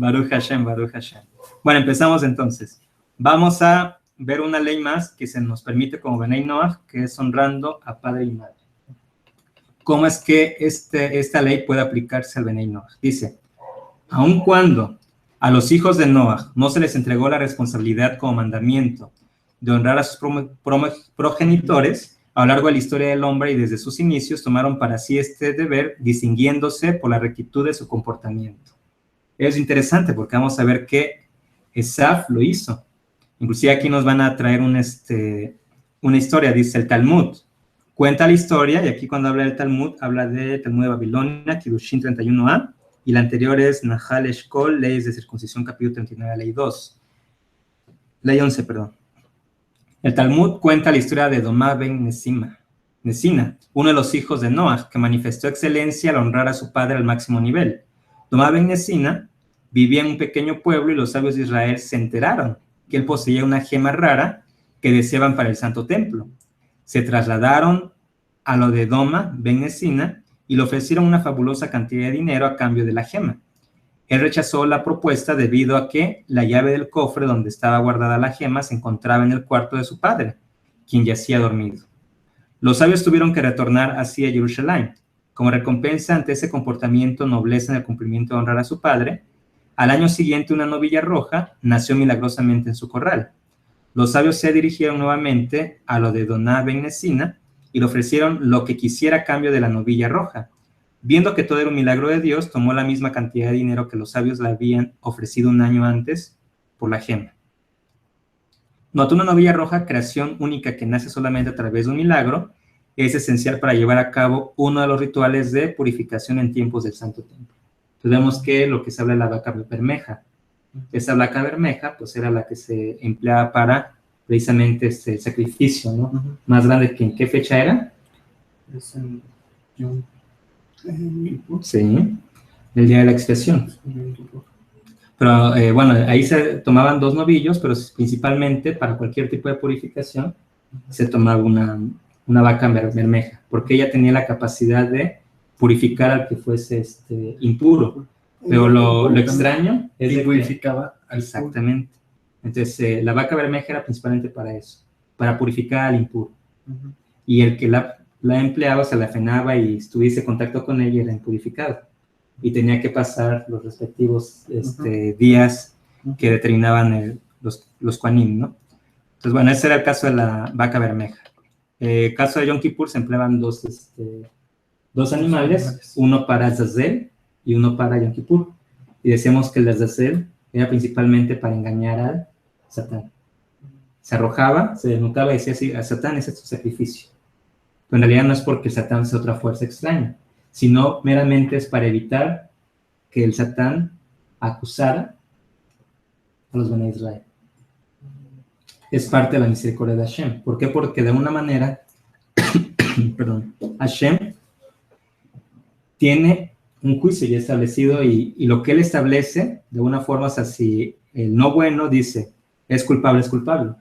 Baruch Hashem, Baruch Hashem. Bueno, empezamos entonces. Vamos a ver una ley más que se nos permite como Benei Noach, que es honrando a padre y madre. ¿Cómo es que esta ley puede aplicarse al Benei Noach? Dice, aun cuando a los hijos de Noach no se les entregó la responsabilidad como mandamiento de honrar a sus progenitores, a lo largo de la historia del hombre y desde sus inicios tomaron para sí este deber, distinguiéndose por la rectitud de su comportamiento. Es interesante porque vamos a ver que Esaf lo hizo. Inclusive aquí nos van a traer una historia, dice el Talmud. Cuenta la historia, y aquí cuando habla del Talmud, habla del Talmud de Babilonia, Kiddushin 31a, y la anterior es Nahal Eshkol, Leyes de Circuncisión, capítulo 39, ley 2. Ley 11, perdón. El Talmud cuenta la historia de Domá ben Nesina, uno de los hijos de Noach, que manifestó excelencia al honrar a su padre al máximo nivel. Domá ben Nesina vivía en un pequeño pueblo y los sabios de Israel se enteraron que él poseía una gema rara que deseaban para el santo templo. Se trasladaron a lo de Domá ben Nesina y le ofrecieron una fabulosa cantidad de dinero a cambio de la gema. Él rechazó la propuesta debido a que la llave del cofre donde estaba guardada la gema se encontraba en el cuarto de su padre, quien yacía dormido. Los sabios tuvieron que retornar hacia Jerusalén. Como recompensa ante ese comportamiento nobleza en el cumplimiento de honrar a su padre, al año siguiente una novilla roja nació milagrosamente en su corral. Los sabios se dirigieron nuevamente a lo de Doná ben Nesina y le ofrecieron lo que quisiera a cambio de la novilla roja. Viendo que todo era un milagro de Dios, tomó la misma cantidad de dinero que los sabios le habían ofrecido un año antes por la gema. Notó una novilla roja, creación única que nace solamente a través de un milagro, es esencial para llevar a cabo uno de los rituales de purificación en tiempos del Santo Templo. Entonces vemos que lo que se habla de la vaca bermeja. Esa vaca bermeja, pues era la que se empleaba para precisamente el sacrificio, ¿no? Más grande que ¿en qué fecha era? Es en Yom Kippur. Sí, el día de la expiación. Pero bueno, ahí se tomaban 2 novillos, pero principalmente para cualquier tipo de purificación se tomaba una vaca bermeja, porque ella tenía la capacidad de purificar al que fuese impuro. Pero lo extraño es que purificaba al exactamente. Entonces, la vaca bermeja era principalmente para eso, para purificar al impuro. Y el que la empleaba, se la afanaba y estuviese en contacto con ella era impurificado. Y tenía que pasar los respectivos días que determinaban los Kohanim, ¿no? Entonces, bueno, ese era el caso de la vaca bermeja. El caso de Yom Kippur se empleaban dos animales, uno para Azazel y uno para Yom Kippur. Y decíamos que el de Azazel era principalmente para engañar al Satán. Se arrojaba, se desnudaba y decía así, a Satán ese es tu sacrificio. Pero en realidad no es porque el Satán sea otra fuerza extraña, sino meramente es para evitar que el Satán acusara a los Bnei Israel. Es parte de la misericordia de Hashem. ¿Por qué? Porque de alguna manera, perdón, Hashem tiene un juicio ya establecido y lo que él establece, de una forma, o sea, si el no bueno dice, es culpable, es culpable.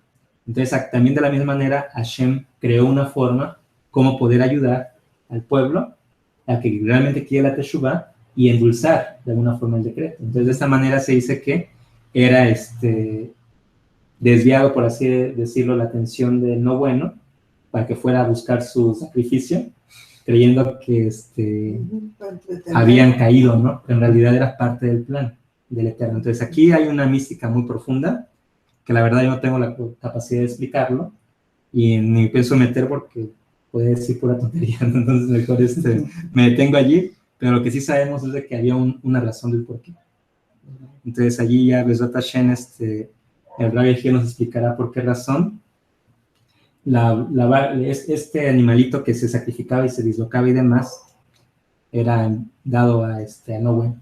Entonces, también de la misma manera, Hashem creó una forma como poder ayudar al pueblo a que realmente quiera la Teshuvah y endulzar de alguna forma el decreto. Entonces, de esta manera se dice que era desviado, por así decirlo, la atención del no bueno para que fuera a buscar su sacrificio, creyendo que habían caído, ¿no? Pero en realidad era parte del plan del Eterno. Entonces aquí hay una mística muy profunda, que la verdad yo no tengo la capacidad de explicarlo, y ni pienso meter porque puede decir pura tontería, entonces mejor me detengo allí, pero lo que sí sabemos es de que había una razón del porqué. Entonces allí ya Bezrat Hashem, el Rabbi Yehiel nos explicará por qué razón este animalito que se sacrificaba y se dislocaba y demás era dado a no bueno.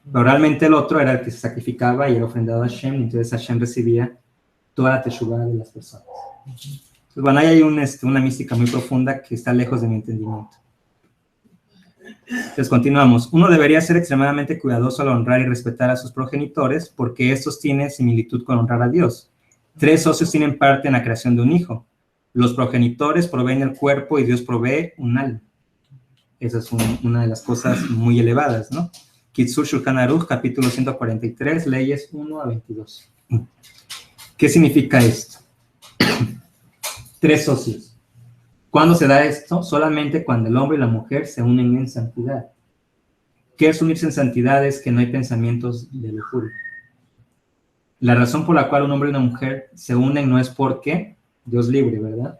Pero realmente el otro era el que se sacrificaba y era ofrendado a Hashem, y entonces Hashem recibía toda la teshuvah de las personas. Entonces, bueno, ahí hay una mística muy profunda que está lejos de mi entendimiento. Entonces continuamos. Uno debería ser extremadamente cuidadoso al honrar y respetar a sus progenitores porque estos tienen similitud con honrar a Dios. 3 socios tienen parte en la creación de un hijo. Los progenitores proveen el cuerpo y Dios provee un alma. Esa es una de las cosas muy elevadas, ¿no? Kitzur Shulchan Aruch, capítulo 143, leyes 1 a 22. ¿Qué significa esto? 3 socios. ¿Cuándo se da esto? Solamente cuando el hombre y la mujer se unen en santidad. ¿Qué es unirse en santidad? Es que no hay pensamientos de lujuria. La razón por la cual un hombre y una mujer se unen no es porque Dios libre, ¿verdad?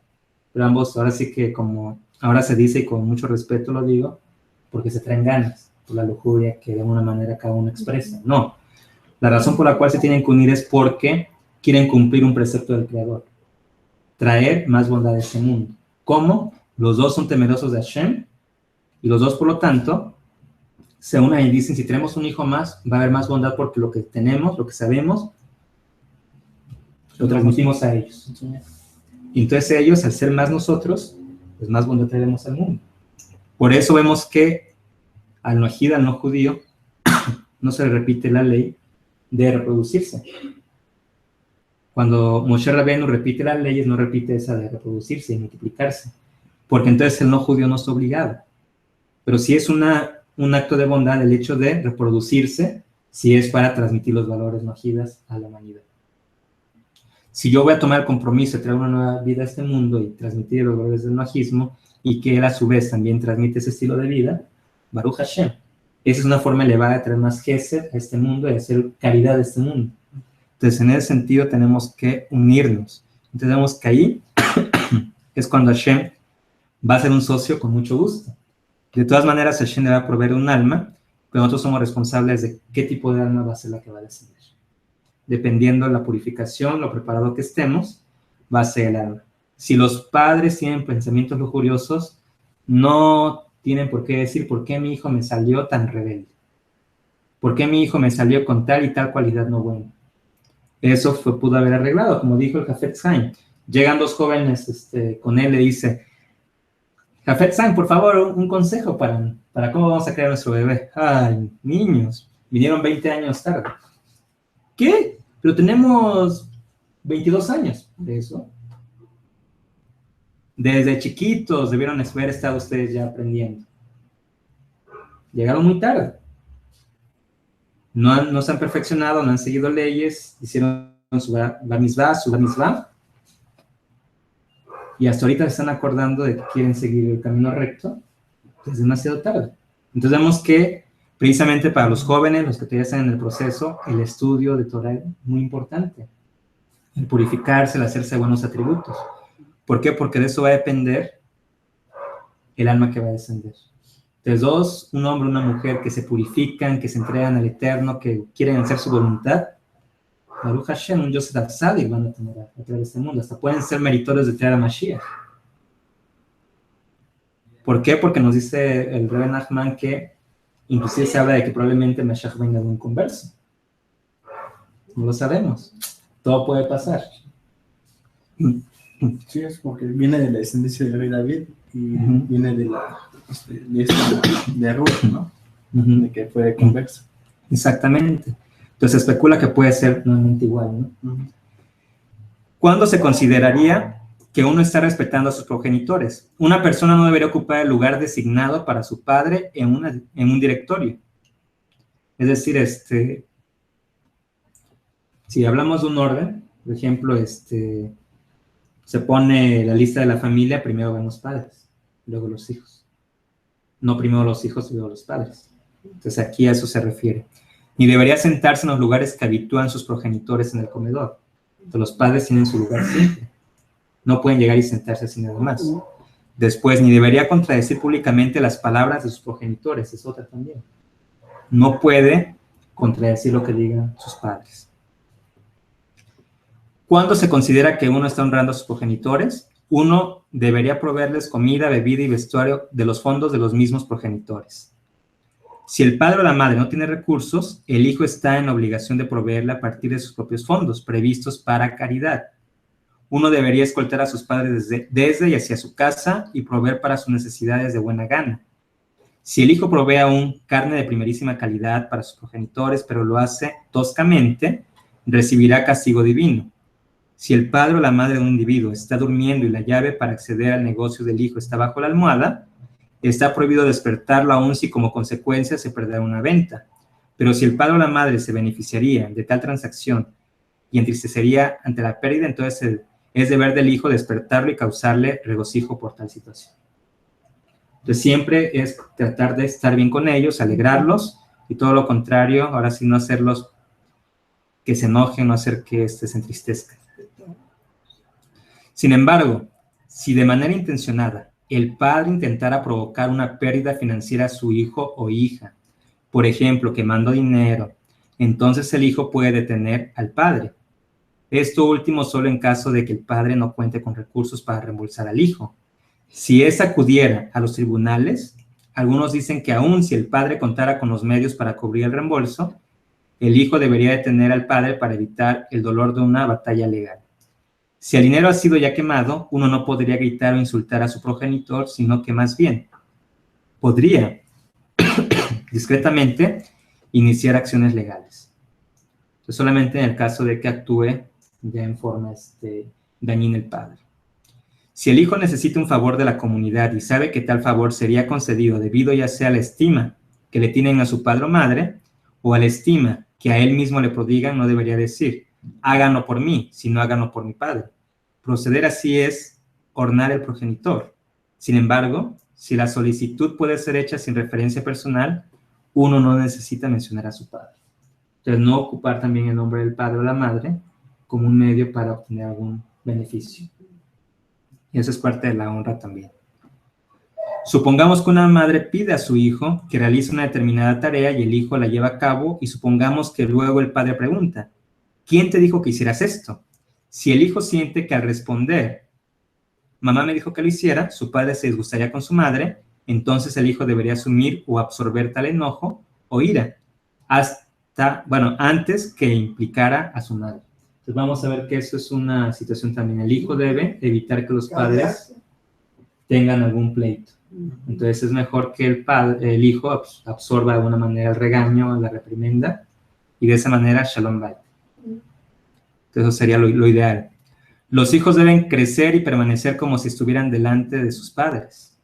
Pero ambos, ahora sí que como ahora se dice y con mucho respeto lo digo, porque se traen ganas por la lujuria que de alguna manera cada uno expresa. No, la razón por la cual se tienen que unir es porque quieren cumplir un precepto del Creador, traer más bondad a este mundo. ¿Cómo? Los dos son temerosos de Hashem y los dos, por lo tanto, se unen y dicen, si tenemos un hijo más, va a haber más bondad porque lo que tenemos, lo que sabemos, lo transmitimos a ellos. Y entonces ellos, al ser más nosotros, pues más bondad traeremos al mundo. Por eso vemos que al noajid, al no judío, no se le repite la ley de reproducirse. Cuando Moshe Rabbeinu repite las leyes, no repite esa de reproducirse y multiplicarse, porque entonces el no judío no está obligado. Pero si es un acto de bondad el hecho de reproducirse, si es para transmitir los valores noajidas a la humanidad. Si yo voy a tomar el compromiso de traer una nueva vida a este mundo y transmitir los valores del noajismo, y que él a su vez también transmite ese estilo de vida, Baruch Hashem. Esa es una forma elevada de traer más gesed a este mundo y hacer caridad a este mundo. Entonces, en ese sentido, tenemos que unirnos. Entonces, vemos que ahí es cuando Hashem va a ser un socio con mucho gusto. De todas maneras, Hashem le va a proveer un alma, pero nosotros somos responsables de qué tipo de alma va a ser la que va a descender. Dependiendo de la purificación, lo preparado que estemos, va a ser el alma. Si los padres tienen pensamientos lujuriosos, no tienen por qué decir, ¿por qué mi hijo me salió tan rebelde? ¿Por qué mi hijo me salió con tal y tal cualidad no buena? Eso pudo haber arreglado, como dijo el Hafetz Haim. Llegan 2 jóvenes con él, le dice, Hafetz Haim, por favor, un consejo para cómo vamos a crear nuestro bebé. Ay, niños, vinieron 20 años tarde. ¿Qué? Pero tenemos 22 años de eso. Desde chiquitos debieron haber estado ustedes ya aprendiendo. Llegaron muy tarde. No se han perfeccionado, no han seguido leyes, hicieron su bar mitzvah, y hasta ahorita se están acordando de que quieren seguir el camino recto. Es demasiado tarde. Entonces vemos que precisamente para los jóvenes, los que todavía están en el proceso, el estudio de Torah es muy importante. El purificarse, el hacerse buenos atributos. ¿Por qué? Porque de eso va a depender el alma que va a descender. Entonces, un hombre y una mujer que se purifican, que se entregan al Eterno, que quieren hacer su voluntad, Baruch Hashem, un Yosef Atzadik van a tener a través de este mundo. Hasta pueden ser meritorios de traer a Mashiach. ¿Por qué? Porque nos dice el Rebbe Nachman que inclusive se habla de que probablemente Mashiach venga de un converso. No lo sabemos. Todo puede pasar. Sí, es porque viene de la descendencia del rey David y viene de Ruth, ¿no? De que fue converso. Exactamente. Entonces se especula que puede ser nuevamente igual, ¿no? ¿Cuándo se consideraría que uno está respetando a sus progenitores? Una persona no debería ocupar el lugar designado para su padre en un directorio. Es decir, si hablamos de un orden, por ejemplo, se pone la lista de la familia, primero van los padres, luego los hijos. No primero los hijos y luego los padres. Entonces aquí a eso se refiere. Ni debería sentarse en los lugares que habitúan sus progenitores en el comedor. Entonces los padres tienen su lugar siempre. No pueden llegar y sentarse así nada más. Después, ni debería contradecir públicamente las palabras de sus progenitores, es otra también. No puede contradecir lo que digan sus padres. ¿Cuándo se considera que uno está honrando a sus progenitores? Uno debería proveerles comida, bebida y vestuario de los fondos de los mismos progenitores. Si el padre o la madre no tiene recursos, el hijo está en la obligación de proveerle a partir de sus propios fondos, previstos para caridad. Uno debería escoltar a sus padres desde y hacia su casa y proveer para sus necesidades de buena gana. Si el hijo provee aún carne de primerísima calidad para sus progenitores, pero lo hace toscamente, recibirá castigo divino. Si el padre o la madre de un individuo está durmiendo y la llave para acceder al negocio del hijo está bajo la almohada, está prohibido despertarlo aún si como consecuencia se perderá una venta. Pero si el padre o la madre se beneficiaría de tal transacción y entristecería ante la pérdida, entonces es deber del hijo despertarlo y causarle regocijo por tal situación. Entonces siempre es tratar de estar bien con ellos, alegrarlos, y todo lo contrario, ahora sí no hacerlos que se enojen, no hacer que se entristezcan. Sin embargo, si de manera intencionada el padre intentara provocar una pérdida financiera a su hijo o hija, por ejemplo, quemando dinero, entonces el hijo puede detener al padre. Esto último solo en caso de que el padre no cuente con recursos para reembolsar al hijo. Si éste acudiera a los tribunales, algunos dicen que aun si el padre contara con los medios para cubrir el reembolso, el hijo debería detener al padre para evitar el dolor de una batalla legal. Si el dinero ha sido ya quemado, uno no podría gritar o insultar a su progenitor, sino que más bien podría discretamente iniciar acciones legales. Entonces, solamente en el caso de que actúe ya en forma dañina el padre. Si el hijo necesita un favor de la comunidad y sabe que tal favor sería concedido debido ya sea a la estima que le tienen a su padre o madre, o a la estima que a él mismo le prodigan, no debería decir, háganlo por mí, sino háganlo por mi padre. Proceder así es ornar el progenitor. Sin embargo, si la solicitud puede ser hecha sin referencia personal, uno no necesita mencionar a su padre. Entonces, no ocupar también el nombre del padre o la madre como un medio para obtener algún beneficio. Y eso es parte de la honra también. Supongamos que una madre pide a su hijo que realice una determinada tarea y el hijo la lleva a cabo, y supongamos que luego el padre pregunta, ¿quién te dijo que hicieras esto? Si el hijo siente que al responder, mamá me dijo que lo hiciera, su padre se disgustaría con su madre, entonces el hijo debería asumir o absorber tal enojo o ira, antes que implicara a su madre. Entonces vamos a ver que eso es una situación también. El hijo debe evitar que los padres tengan algún pleito. Entonces es mejor que el hijo absorba de alguna manera el regaño, la reprimenda, y de esa manera Shalom Bayit. Eso sería lo ideal. Los hijos deben crecer y permanecer como si estuvieran delante de sus padres.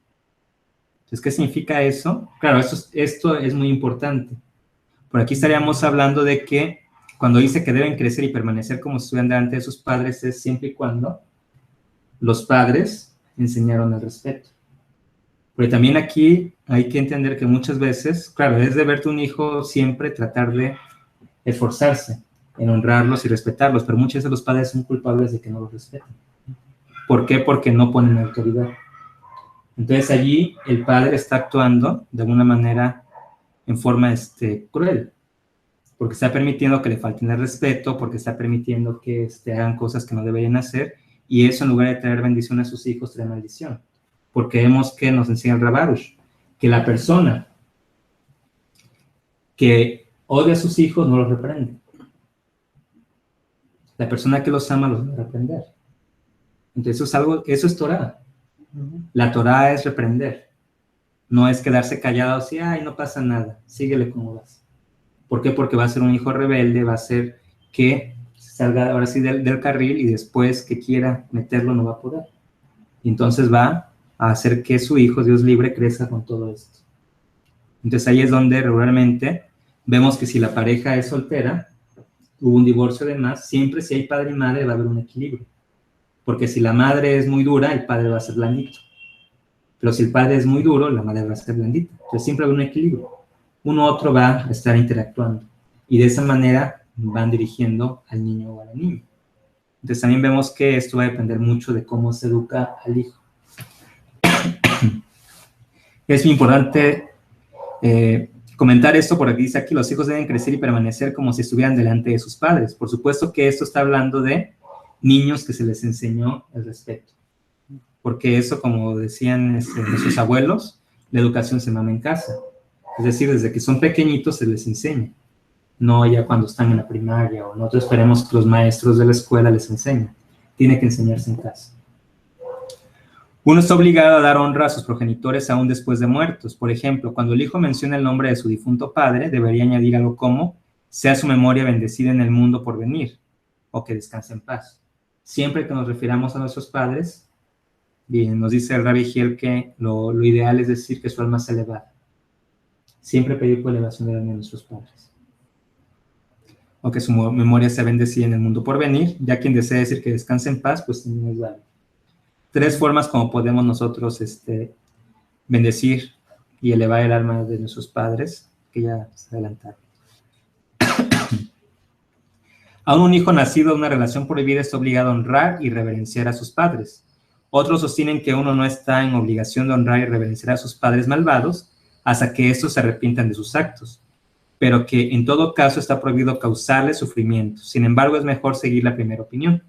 Entonces, ¿qué significa eso? Claro, esto es muy importante. Por aquí estaríamos hablando de que cuando dice que deben crecer y permanecer como si estuvieran delante de sus padres, es siempre y cuando los padres enseñaron el respeto. Pero también aquí hay que entender que muchas veces, claro, es deber de un hijo siempre tratar de esforzarse en honrarlos y respetarlos, pero muchas veces los padres son culpables de que no los respeten. ¿Por qué? Porque no ponen autoridad. Entonces allí el padre está actuando de alguna manera en forma cruel, porque está permitiendo que le falten el respeto, porque está permitiendo que hagan cosas que no deberían hacer, y eso en lugar de traer bendición a sus hijos, trae maldición. Porque vemos que nos enseña el Rabarush, que la persona que odia a sus hijos no los reprende. La persona que los ama los va a reprender. Entonces eso es Torah. La Torah es reprender. No es quedarse callado así, ay, no pasa nada, síguele como vas. ¿Por qué? Porque va a ser un hijo rebelde, va a ser que salga ahora sí del carril, y después que quiera meterlo no va a poder. Y entonces va a hacer que su hijo, Dios libre, crezca con todo esto. Entonces ahí es donde regularmente vemos que si la pareja es soltera, hubo un divorcio además, siempre si hay padre y madre va a haber un equilibrio. Porque si la madre es muy dura, el padre va a ser blandito. Pero si el padre es muy duro, la madre va a ser blandita. Entonces siempre va a haber un equilibrio. Uno u otro va a estar interactuando. Y de esa manera van dirigiendo al niño o a la niña. Entonces también vemos que esto va a depender mucho de cómo se educa al hijo. Es muy importante comentar esto, por aquí dice aquí, los hijos deben crecer y permanecer como si estuvieran delante de sus padres. Por supuesto que esto está hablando de niños que se les enseñó el respeto. Porque eso, como decían nuestros abuelos, la educación se mama en casa. Es decir, desde que son pequeñitos se les enseña. No ya cuando están en la primaria, o nosotros esperemos que los maestros de la escuela les enseñen. Tiene que enseñarse en casa. Uno está obligado a dar honra a sus progenitores aún después de muertos. Por ejemplo, cuando el hijo menciona el nombre de su difunto padre, debería añadir algo como, sea su memoria bendecida en el mundo por venir, o que descanse en paz. Siempre que nos refiramos a nuestros padres, bien, nos dice el Rabbi Giel que lo ideal es decir que su alma sea elevada. Siempre pedir por elevación del alma de nuestros padres. o que su memoria sea bendecida en el mundo por venir. Ya quien desea decir que descanse en paz, pues también es válido. 3 formas como podemos nosotros bendecir y elevar el alma de nuestros padres, que ya se adelantaron. Aún un hijo nacido de una relación prohibida está obligado a honrar y reverenciar a sus padres. Otros sostienen que uno no está en obligación de honrar y reverenciar a sus padres malvados hasta que estos se arrepientan de sus actos, pero que en todo caso está prohibido causarles sufrimiento. Sin embargo, es mejor seguir la primera opinión.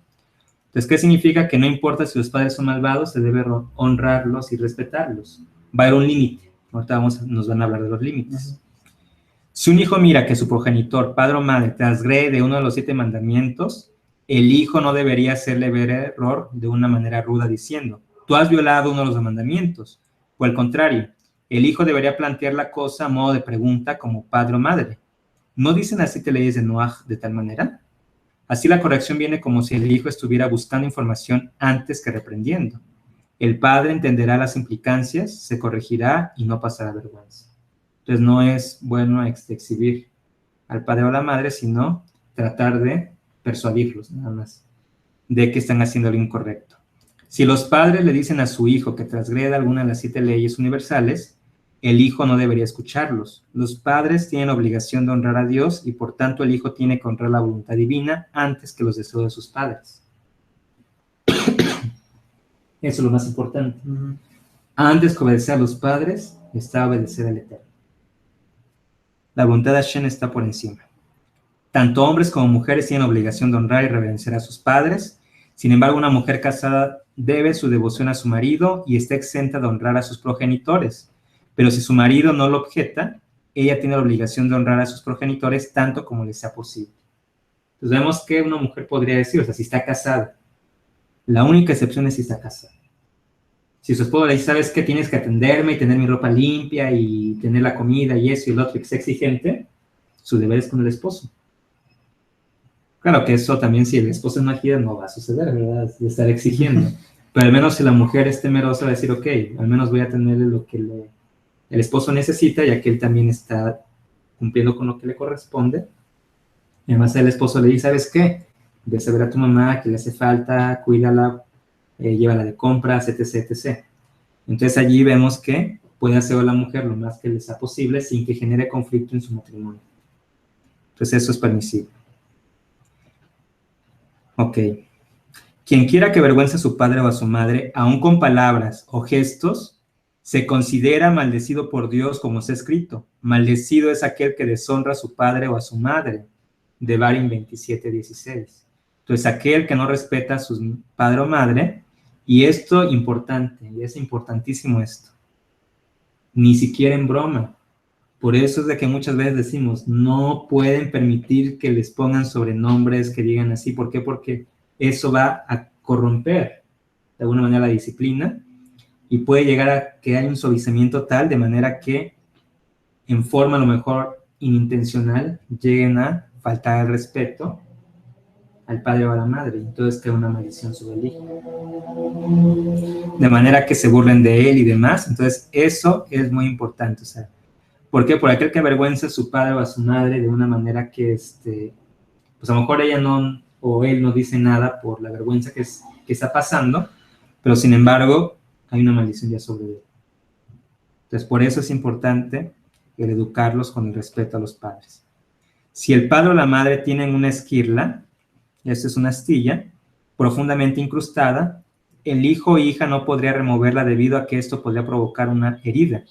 Entonces, ¿qué significa? Que no importa si los padres son malvados, se debe honrarlos y respetarlos. Va a haber un límite. Ahorita nos van a hablar de los límites. Si un hijo mira que su progenitor, padre o madre, transgrede uno de los 7 mandamientos, el hijo no debería hacerle ver el error de una manera ruda diciendo, tú has violado uno de los mandamientos. O al contrario, el hijo debería plantear la cosa a modo de pregunta como padre o madre. ¿No dicen así te leyes de Noaj de tal manera? Así la corrección viene como si el hijo estuviera buscando información antes que reprendiendo. El padre entenderá las implicancias, se corregirá y no pasará vergüenza. Entonces no es bueno exhibir al padre o a la madre, sino tratar de persuadirlos nada más de que están haciendo lo incorrecto. Si los padres le dicen a su hijo que transgreda alguna de las 7 leyes universales, el hijo no debería escucharlos. Los padres tienen obligación de honrar a Dios y por tanto el hijo tiene que honrar la voluntad divina antes que los deseos de sus padres. Eso es lo más importante. Antes que obedecer a los padres, está obedecer al Eterno. La voluntad de Hashem está por encima. Tanto hombres como mujeres tienen obligación de honrar y reverenciar a sus padres. Sin embargo, una mujer casada debe su devoción a su marido y está exenta de honrar a sus progenitores. Pero si su marido no lo objeta, ella tiene la obligación de honrar a sus progenitores tanto como le sea posible. Entonces vemos que una mujer podría decir, o sea, si está casada. La única excepción es si está casada. Si su esposo le dice, ¿sabes qué? Tienes que atenderme y tener mi ropa limpia y tener la comida y eso y el otro, y que sea exigente, su deber es con el esposo. Claro que eso también, si el esposo es magida, no va a suceder, ¿verdad? De estar exigiendo. Pero al menos si la mujer es temerosa, va a decir, ok, al menos voy a tenerle lo que el esposo necesita, ya que él también está cumpliendo con lo que le corresponde. Y además el esposo le dice, ¿sabes qué? Ve a saber a tu mamá que le hace falta, cuídala, llévala de compras, etc., etc. Entonces allí vemos que puede hacer a la mujer lo más que le sea posible sin que genere conflicto en su matrimonio. Entonces eso es permisible. Ok. Quien quiera que avergüence a su padre o a su madre, aun con palabras o gestos, se considera maldecido por Dios, como está escrito. Maldecido es aquel que deshonra a su padre o a su madre. Devarim 27:16. Entonces, aquel que no respeta a su padre o madre, y esto importante, y es importantísimo esto, ni siquiera en broma. Por eso es de que muchas veces decimos, no pueden permitir que les pongan sobrenombres, que digan así. ¿Por qué? Porque eso va a corromper de alguna manera la disciplina y puede llegar a que haya un suavizamiento tal de manera que en forma a lo mejor inintencional lleguen a faltar el respeto al padre o a la madre. Entonces queda una maldición sobre el hijo. De manera que se burlen de él y demás. Entonces eso es muy importante. O sea, ¿por qué? Por aquel que avergüenza a su padre o a su madre de una manera que, pues a lo mejor ella no, o él no dice nada por la vergüenza que está pasando, pero sin embargo hay una maldición ya sobre él. Entonces por eso es importante el educarlos con el respeto a los padres. Si el padre o la madre tienen una esquirla, esta es una astilla, profundamente incrustada, el hijo o hija no podría removerla debido a que esto podría provocar una herida.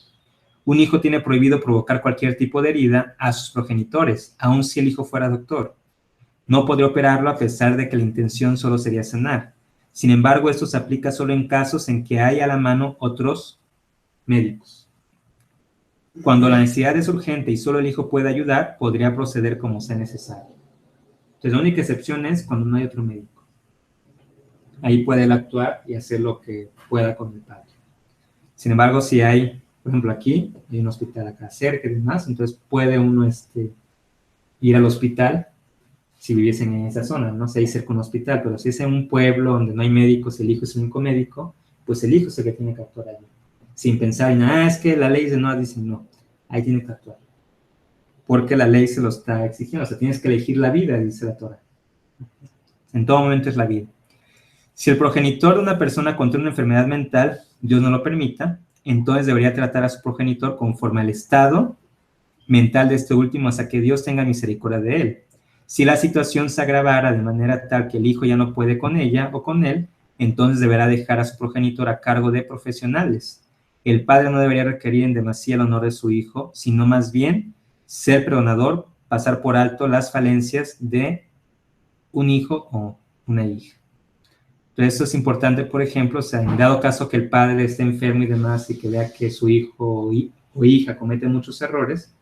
Un hijo tiene prohibido provocar cualquier tipo de herida a sus progenitores, aun si el hijo fuera doctor. No podría operarlo a pesar de que la intención solo sería sanar. Sin embargo, esto se aplica solo en casos en que hay a la mano otros médicos. Cuando la necesidad es urgente y solo el hijo puede ayudar, podría proceder como sea necesario. Entonces, la única excepción es cuando no hay otro médico. Ahí puede él actuar y hacer lo que pueda con el padre. Sin embargo, si hay, por ejemplo, aquí, hay un hospital acá cerca y demás, entonces puede uno ir al hospital si viviesen en esa zona, no sé, ahí cerca un hospital, pero si es en un pueblo donde no hay médicos, el hijo es el único médico, pues el hijo es el que tiene que actuar ahí. Sin pensar en, es que la ley dice no, ahí tiene que actuar. porque la ley se lo está exigiendo. O sea, tienes que elegir la vida, dice la Torah. En todo momento es la vida. Si el progenitor de una persona contrae una enfermedad mental, Dios no lo permita, entonces debería tratar a su progenitor conforme al estado mental de este último hasta que Dios tenga misericordia de él. Si la situación se agravara de manera tal que el hijo ya no puede con ella o con él, entonces deberá dejar a su progenitor a cargo de profesionales. El padre no debería requerir en demasía el honor de su hijo, sino más bien ser perdonador, pasar por alto las falencias de un hijo o una hija. Entonces, eso es importante, por ejemplo, o sea, en dado caso que el padre esté enfermo y demás y que vea que su hijo o hija comete muchos errores,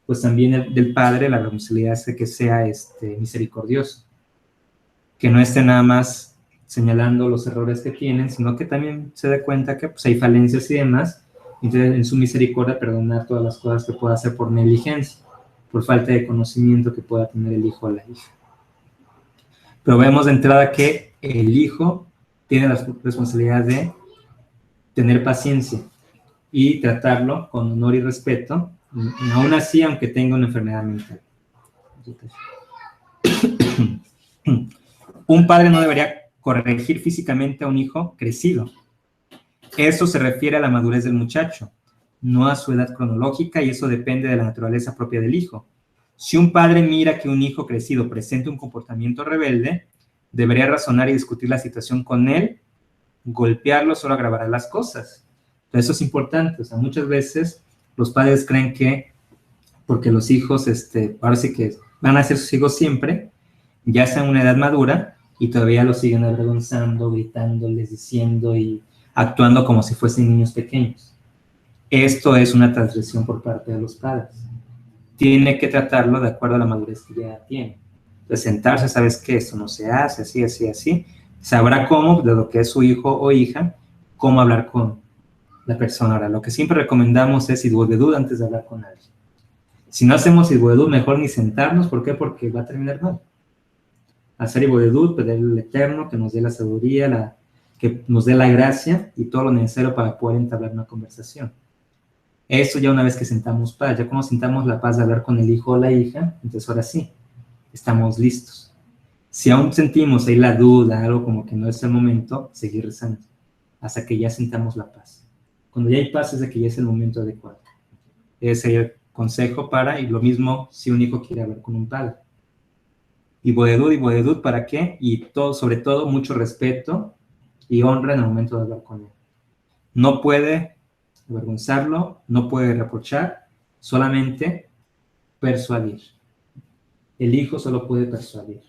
pues también del padre la responsabilidad es de que sea misericordioso, que no esté nada más señalando los errores que tienen, sino que también se dé cuenta que pues, hay falencias y demás, y entonces en su misericordia perdonar todas las cosas que pueda hacer por negligencia, por falta de conocimiento que pueda tener el hijo o la hija. Pero vemos de entrada que el hijo tiene la responsabilidad de tener paciencia y tratarlo con honor y respeto, aún así, aunque tenga una enfermedad mental. Un padre no debería corregir físicamente a un hijo crecido. Eso se refiere a la madurez del muchacho, no a su edad cronológica, y eso depende de la naturaleza propia del hijo. Si un padre mira que un hijo crecido presenta un comportamiento rebelde, debería razonar y discutir la situación con él. Golpearlo solo agravará las cosas. Eso es importante. O sea, muchas veces los padres creen que porque los hijos, ahora sí que van a ser sus hijos siempre, ya están en una edad madura y todavía los siguen avergonzando, gritándoles, diciendo y actuando como si fuesen niños pequeños. Esto es una transgresión por parte de los padres. Tiene que tratarlo de acuerdo a la madurez que ya tiene. Entonces, sentarse, ¿sabes qué? Esto no se hace, así, así, así. Sabrá cómo, de lo que es su hijo o hija, cómo hablar con la persona. Ahora, lo que siempre recomendamos es idbodedud antes de hablar con alguien. Si no hacemos idbodedud, mejor ni sentarnos. ¿Por qué? Porque va a terminar mal. Hacer idbodedud, pedirle al Eterno que nos dé la sabiduría, que nos dé la gracia y todo lo necesario para poder entablar una conversación. Eso ya una vez que sentamos paz, ya cuando sentamos la paz de hablar con el hijo o la hija, entonces ahora sí, estamos listos. Si aún sentimos ahí la duda, algo como que no es el momento, seguir rezando, hasta que ya sintamos la paz. Cuando ya hay paz es de que ya es el momento adecuado. Ese sería el consejo y lo mismo si un hijo quiere hablar con un padre. Y bodedud, ¿para qué? Y todo, sobre todo, mucho respeto y honra en el momento de hablar con él. No puede avergonzarlo, no puede reprochar, solamente persuadir. El hijo solo puede persuadir,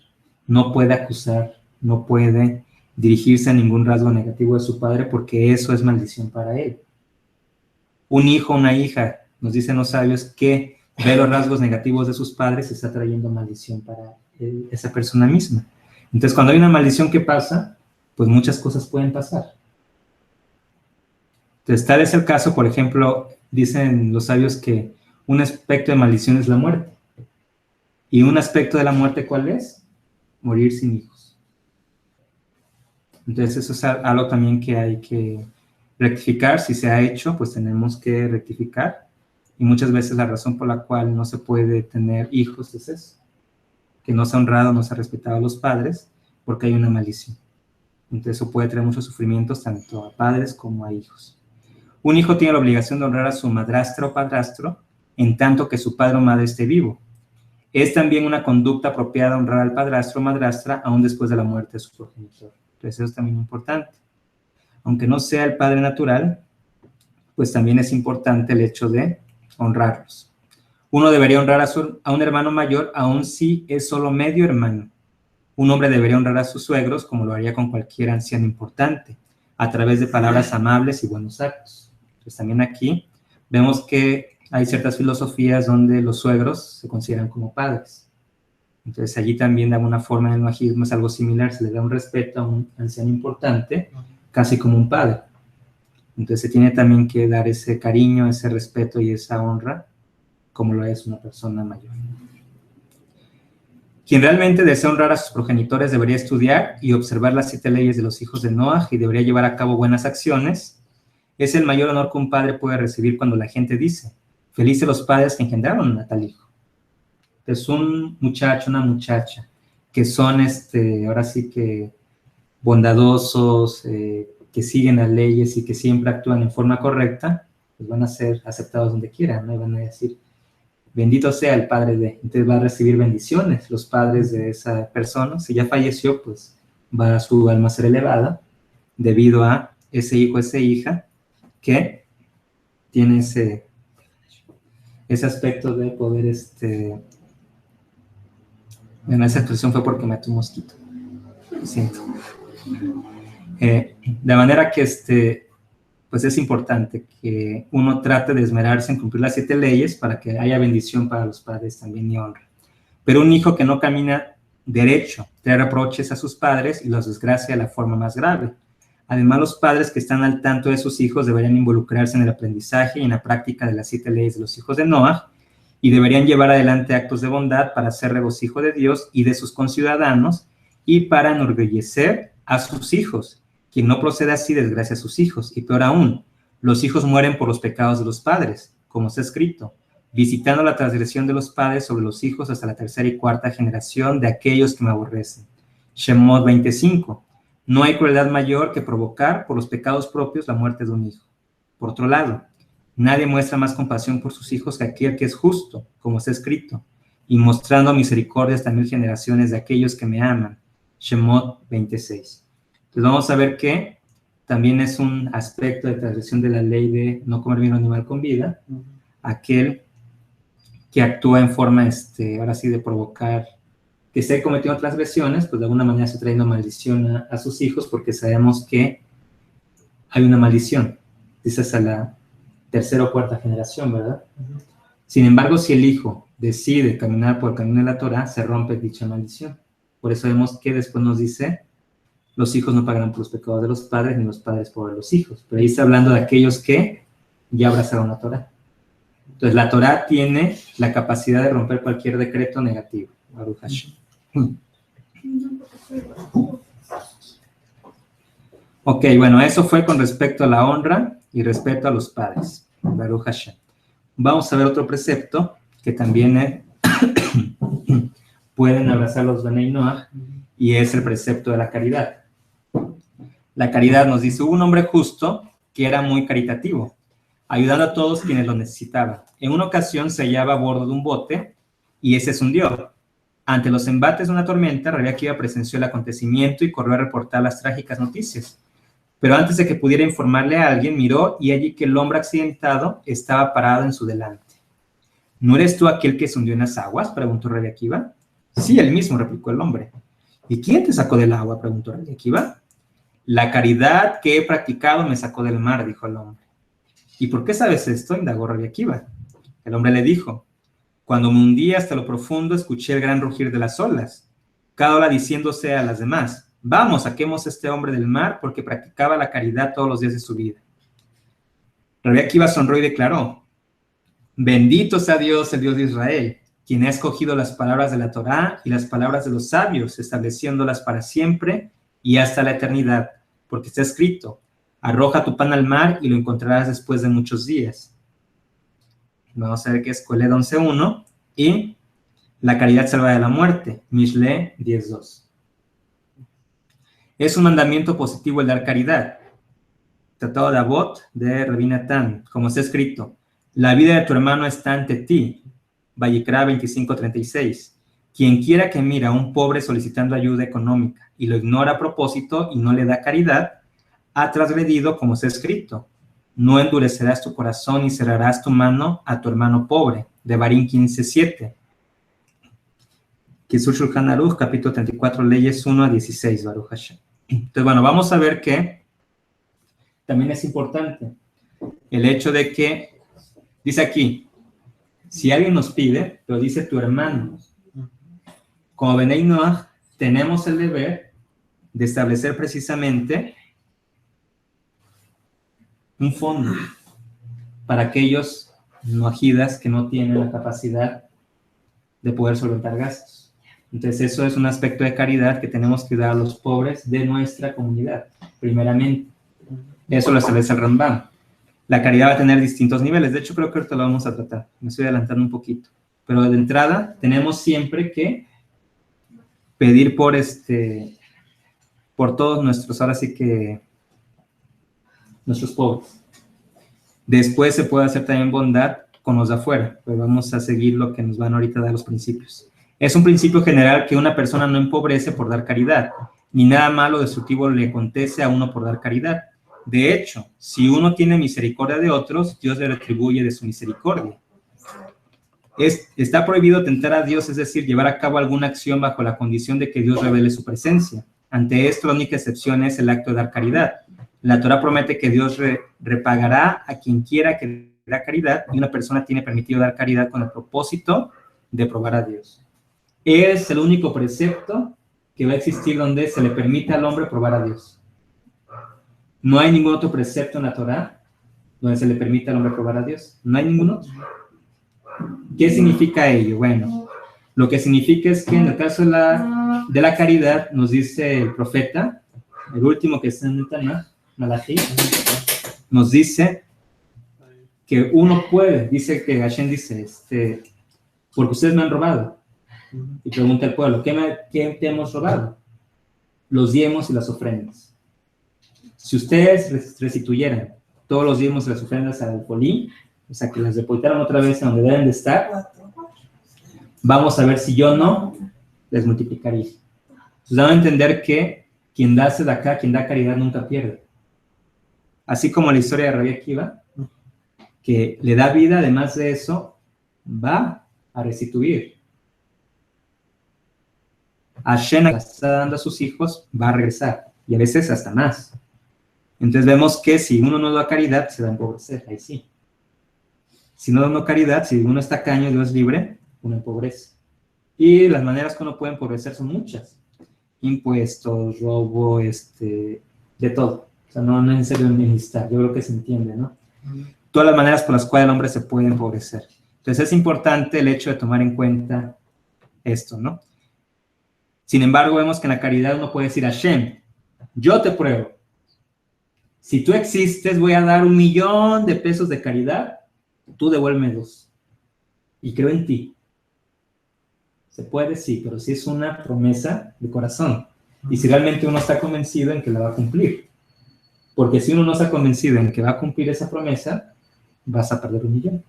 no puede acusar, no puede dirigirse a ningún rasgo negativo de su padre porque eso es maldición para él. Un hijo o una hija, nos dicen los sabios, que ve los rasgos negativos de sus padres y está trayendo maldición para esa persona misma. Entonces, cuando hay una maldición que pasa, pues muchas cosas pueden pasar. Entonces, tal es el caso, por ejemplo, dicen los sabios que un aspecto de maldición es la muerte. ¿Y un aspecto de la muerte cuál es? Morir sin hijos. Entonces, eso es algo también que hay que rectificar. Si se ha hecho, pues tenemos que rectificar. Y muchas veces la razón por la cual no se puede tener hijos es eso. Que no se ha honrado, no se ha respetado a los padres, porque hay una maldición. Entonces, eso puede traer muchos sufrimientos tanto a padres como a hijos. Un hijo tiene la obligación de honrar a su madrastra o padrastro en tanto que su padre o madre esté vivo. Es también una conducta apropiada honrar al padrastro o madrastra aún después de la muerte de su progenitor. Entonces, eso es también importante. Aunque no sea el padre natural, pues también es importante el hecho de honrarlos. Uno debería honrar a un hermano mayor, aun si es solo medio hermano. Un hombre debería honrar a sus suegros como lo haría con cualquier anciano importante, a través de palabras amables y buenos actos. Pues también aquí vemos que hay ciertas filosofías donde los suegros se consideran como padres. Entonces allí también de alguna forma en el majismo es algo similar, se le da un respeto a un anciano importante, casi como un padre. Entonces se tiene también que dar ese cariño, ese respeto y esa honra, como lo es una persona mayor. Quien realmente desea honrar a sus progenitores debería estudiar y observar las 7 leyes de los hijos de Noah y debería llevar a cabo buenas acciones. Es el mayor honor que un padre puede recibir cuando la gente dice: felices los padres que engendraron a tal hijo. Entonces, un muchacho, una muchacha, que son, ahora sí que bondadosos, que siguen las leyes y que siempre actúan en forma correcta, pues van a ser aceptados donde quieran, ¿no? Y van a decir, bendito sea el padre de, entonces va a recibir bendiciones los padres de esa persona. Si ya falleció, pues va a su alma a ser elevada debido a ese hijo, esa hija que tiene ese aspecto de poder, bueno, esa expresión fue porque mató un mosquito, lo siento. De manera que pues es importante que uno trate de esmerarse en cumplir las 7 leyes para que haya bendición para los padres también y honra. Pero un hijo que no camina derecho trae reproches a sus padres y los desgracia de la forma más grave. Además, los padres que están al tanto de sus hijos deberían involucrarse en el aprendizaje y en la práctica de las 7 leyes de los hijos de Noah y deberían llevar adelante actos de bondad para hacer regocijo de Dios y de sus conciudadanos y para enorgullecer a sus hijos. Quien no procede así desgracia a sus hijos. Y peor aún, los hijos mueren por los pecados de los padres, como está escrito, visitando la transgresión de los padres sobre los hijos hasta la 3ª y 4ª generación de aquellos que me aborrecen. Shemot 25. No hay crueldad mayor que provocar por los pecados propios la muerte de un hijo. Por otro lado, nadie muestra más compasión por sus hijos que aquel que es justo, como está escrito, y mostrando misericordia hasta 1000 generaciones de aquellos que me aman. Shemot 26. Entonces vamos a ver que también es un aspecto de transgresión de la ley de no comer bien un animal con vida, aquel que actúa en forma, ahora sí, de provocar que esté cometiendo transgresiones, pues de alguna manera está trayendo maldición a sus hijos, porque sabemos que hay una maldición, dice hasta la 3ª o 4ª generación, ¿verdad? Sin embargo, si el hijo decide caminar por el camino de la Torah, se rompe dicha maldición. Por eso vemos que después nos dice, los hijos no pagarán por los pecados de los padres, ni los padres por los hijos. Pero ahí está hablando de aquellos que ya abrazaron la Torah. Entonces, la Torah tiene la capacidad de romper cualquier decreto negativo. Baruch Hashem. Ok, bueno, eso fue con respecto a la honra y respeto a los padres. Baruch Hashem. Vamos a ver otro precepto que también pueden abrazar los Benei Noach, y es el precepto de la caridad. La caridad nos dice, hubo un hombre justo que era muy caritativo, ayudando a todos quienes lo necesitaban. En una ocasión se hallaba a bordo de un bote y ese se hundió. Ante los embates de una tormenta, Rabbi Akiva presenció el acontecimiento y corrió a reportar las trágicas noticias. Pero antes de que pudiera informarle a alguien, miró y allí que el hombre accidentado estaba parado en su delante. ¿No eres tú aquel que se hundió en las aguas?, preguntó Rabbi Akiva. Sí, él mismo, replicó el hombre. ¿Y quién te sacó del agua?, preguntó Rabbi Akiva. La caridad que he practicado me sacó del mar, dijo el hombre. ¿Y por qué sabes esto?, indagó Rabbi Akiva. El hombre le dijo, cuando me hundí hasta lo profundo, escuché el gran rugir de las olas, cada ola diciéndose a las demás, vamos, saquemos a este hombre del mar, porque practicaba la caridad todos los días de su vida. Rabbi Akiva sonrió y declaró, bendito sea Dios, el Dios de Israel, quien ha escogido las palabras de la Torá y las palabras de los sabios, estableciéndolas para siempre y hasta la eternidad, porque está escrito, arroja tu pan al mar y lo encontrarás después de muchos días. Vamos a ver qué es Coled 11.1 y la caridad salva de la muerte, Mishle 10.2. Es un mandamiento positivo el dar caridad. Tratado de Avot de Rabbi Natán, como está escrito, la vida de tu hermano está ante ti, Vayikra 25.36. Quien quiera que mira a un pobre solicitando ayuda económica y lo ignora a propósito y no le da caridad, ha transgredido como está escrito. No endurecerás tu corazón y cerrarás tu mano a tu hermano pobre. Devarim 15.7. Kisur Shulchan Aruch, capítulo 34, leyes 1 a 16, Baruch Hashem. Entonces, bueno, vamos a ver que también es importante el hecho de que, dice aquí, si alguien nos pide, pero dice tu hermano, como Benei Noach, tenemos el deber de establecer precisamente un fondo para aquellos noajidas que no tienen la capacidad de poder solventar gastos. Entonces eso es un aspecto de caridad que tenemos que dar a los pobres de nuestra comunidad, primeramente. Eso lo establece el Rambam. La caridad va a tener distintos niveles. De hecho, creo que ahorita lo vamos a tratar. Me estoy adelantando un poquito. Pero de entrada tenemos siempre que pedir por todos nuestros, ahora sí que, nuestros pobres. Después se puede hacer también bondad con los de afuera, pero vamos a seguir lo que nos van ahorita a dar los principios. Es un principio general que una persona no empobrece por dar caridad, ni nada malo o destructivo le acontece a uno por dar caridad. De hecho, si uno tiene misericordia de otros, Dios le retribuye de su misericordia. Está prohibido tentar a Dios, es decir, llevar a cabo alguna acción bajo la condición de que Dios revele su presencia. Ante esto, la única excepción es el acto de dar caridad. La Torah promete que Dios repagará a quien quiera que da caridad, y una persona tiene permitido dar caridad con el propósito de probar a Dios. Es el único precepto que va a existir donde se le permite al hombre probar a Dios. No hay ningún otro precepto en la Torah donde se le permite al hombre probar a Dios. No hay ningún otro. ¿Qué significa ello? Bueno, lo que significa es que en el caso de la caridad, nos dice el profeta, el último que está en el Tanaj, Malachi, nos dice que uno puede, dice que Hashem dice, porque ustedes me han robado. Y pregunta al pueblo, ¿qué te hemos robado? Los diezmos y las ofrendas. Si ustedes restituyeran todos los diezmos y las ofrendas al Polín, o sea, que las depositaran otra vez en donde deben de estar, vamos a ver si yo no les multiplicaría. Entonces, dan a entender que quien da sedacá, quien da caridad, nunca pierde. Así como la historia de Rabbi Akiva, que le da vida, además de eso, va a restituir. Hashem está dando a sus hijos, va a regresar, y a veces hasta más. Entonces vemos que si uno no da caridad, se va a empobrecer, ahí sí. Si no da caridad, si uno está tacaño, Dios libre, uno empobrece. Y las maneras que uno puede empobrecer son muchas. Impuestos, robo, de todo. O sea, no es necesario necesitar, yo creo que se entiende, ¿no? Todas las maneras por las cuales el hombre se puede empobrecer. Entonces es importante el hecho de tomar en cuenta esto, ¿no? Sin embargo, vemos que en la caridad uno puede decir a Hashem, yo te pruebo. Si tú existes, voy a dar 1,000,000 de pesos de caridad, tú devuélveme 2. Y creo en ti. Se puede, sí, pero sí es una promesa de corazón. Y si realmente uno está convencido en que la va a cumplir. Porque si uno no está convencido en que va a cumplir esa promesa, vas a perder 1,000,000.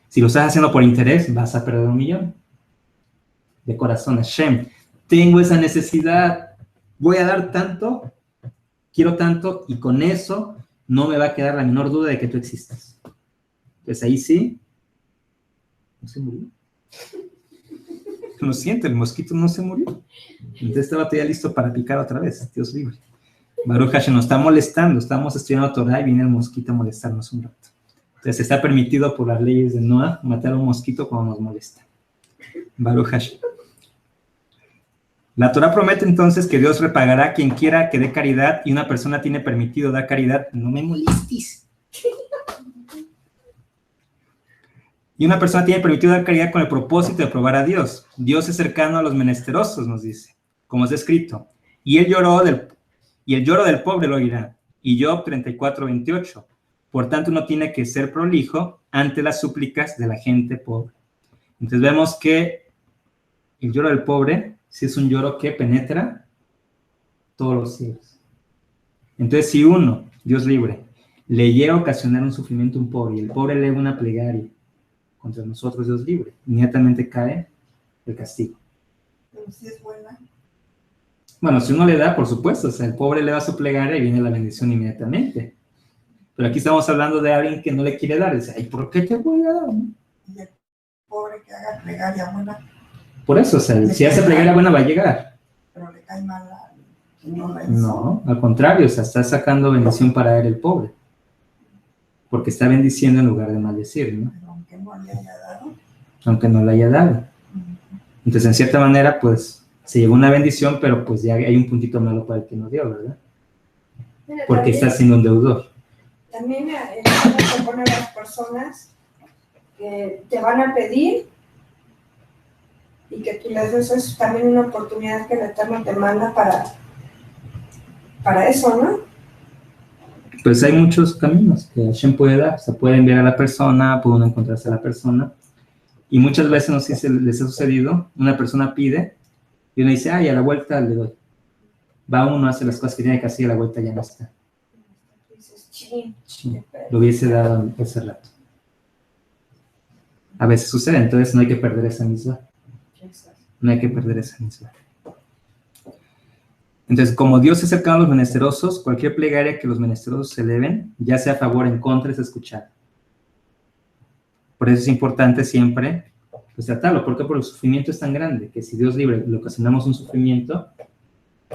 Si lo estás haciendo por interés, vas a perder 1,000,000. De corazón, Hashem, tengo esa necesidad, voy a dar tanto, quiero tanto, y con eso no me va a quedar la menor duda de que tú existes. Entonces ahí sí, no se murió. Lo siento, el mosquito no se murió. Entonces estaba ya listo para picar otra vez, Dios libre. Baruch Hashem nos está molestando, estamos estudiando Torah y viene el mosquito a molestarnos un rato. Entonces está permitido por las leyes de Noah matar a un mosquito cuando nos molesta. Baruch Hashem. La Torah promete entonces que Dios repagará a quien quiera que dé caridad, y una persona tiene permitido dar caridad. No me molestes. Y una persona tiene permitido dar caridad con el propósito de probar a Dios. Dios es cercano a los menesterosos, nos dice, como está escrito. Y el lloro del pobre lo oirá. Y Job 34:28. Por tanto, uno tiene que ser prolijo ante las súplicas de la gente pobre. Entonces vemos que el lloro del pobre sí es un lloro que penetra todos los cielos. Entonces, si uno, Dios libre, le llega a ocasionar un sufrimiento a un pobre, y el pobre eleva una plegaria contra nosotros, Dios libre, inmediatamente cae el castigo. Pero si es buena. Bueno, si uno le da, por supuesto, o sea, el pobre le da su plegaria y viene la bendición inmediatamente. Pero aquí estamos hablando de alguien que no le quiere dar. Dice, ay, ¿por qué te voy a dar? Y el pobre que haga plegaria buena. Por eso, o sea, si hace plegaria buena va a llegar. Pero le cae mal a quien no la hizo. No, al contrario, o sea, está sacando bendición para él el pobre. Porque está bendiciendo en lugar de maldecir, ¿no? Pero aunque no le haya dado. Aunque no le haya dado. Entonces, en cierta manera, pues, se llevó una bendición, pero pues ya hay un puntito malo para el que no dio, ¿verdad? Mira, Porque también, está siendo un deudor. También se ponen las personas que te van a pedir y que tú les des, es también una oportunidad que el Eterno te manda para eso, ¿no? Pues hay muchos caminos que Hashem puede dar. Se puede enviar a la persona, puede uno encontrarse a la persona. Y muchas veces, no sé si les ha sucedido, una persona pide y uno dice, ay, a la vuelta le doy. Va uno, hace las cosas que tiene que hacer y a la vuelta ya no está. Dices, chin, Sí, lo hubiese dado ese rato. A veces sucede, entonces no hay que perder esa misma. No hay que perder esa misma. Entonces, como Dios se acerca a los menesterosos, cualquier plegaria que los menesterosos se eleven, ya sea a favor o en contra, es escuchar. Por eso es importante siempre pues, tratarlo. ¿Por qué? Porque el sufrimiento es tan grande que si Dios libre le ocasionamos un sufrimiento,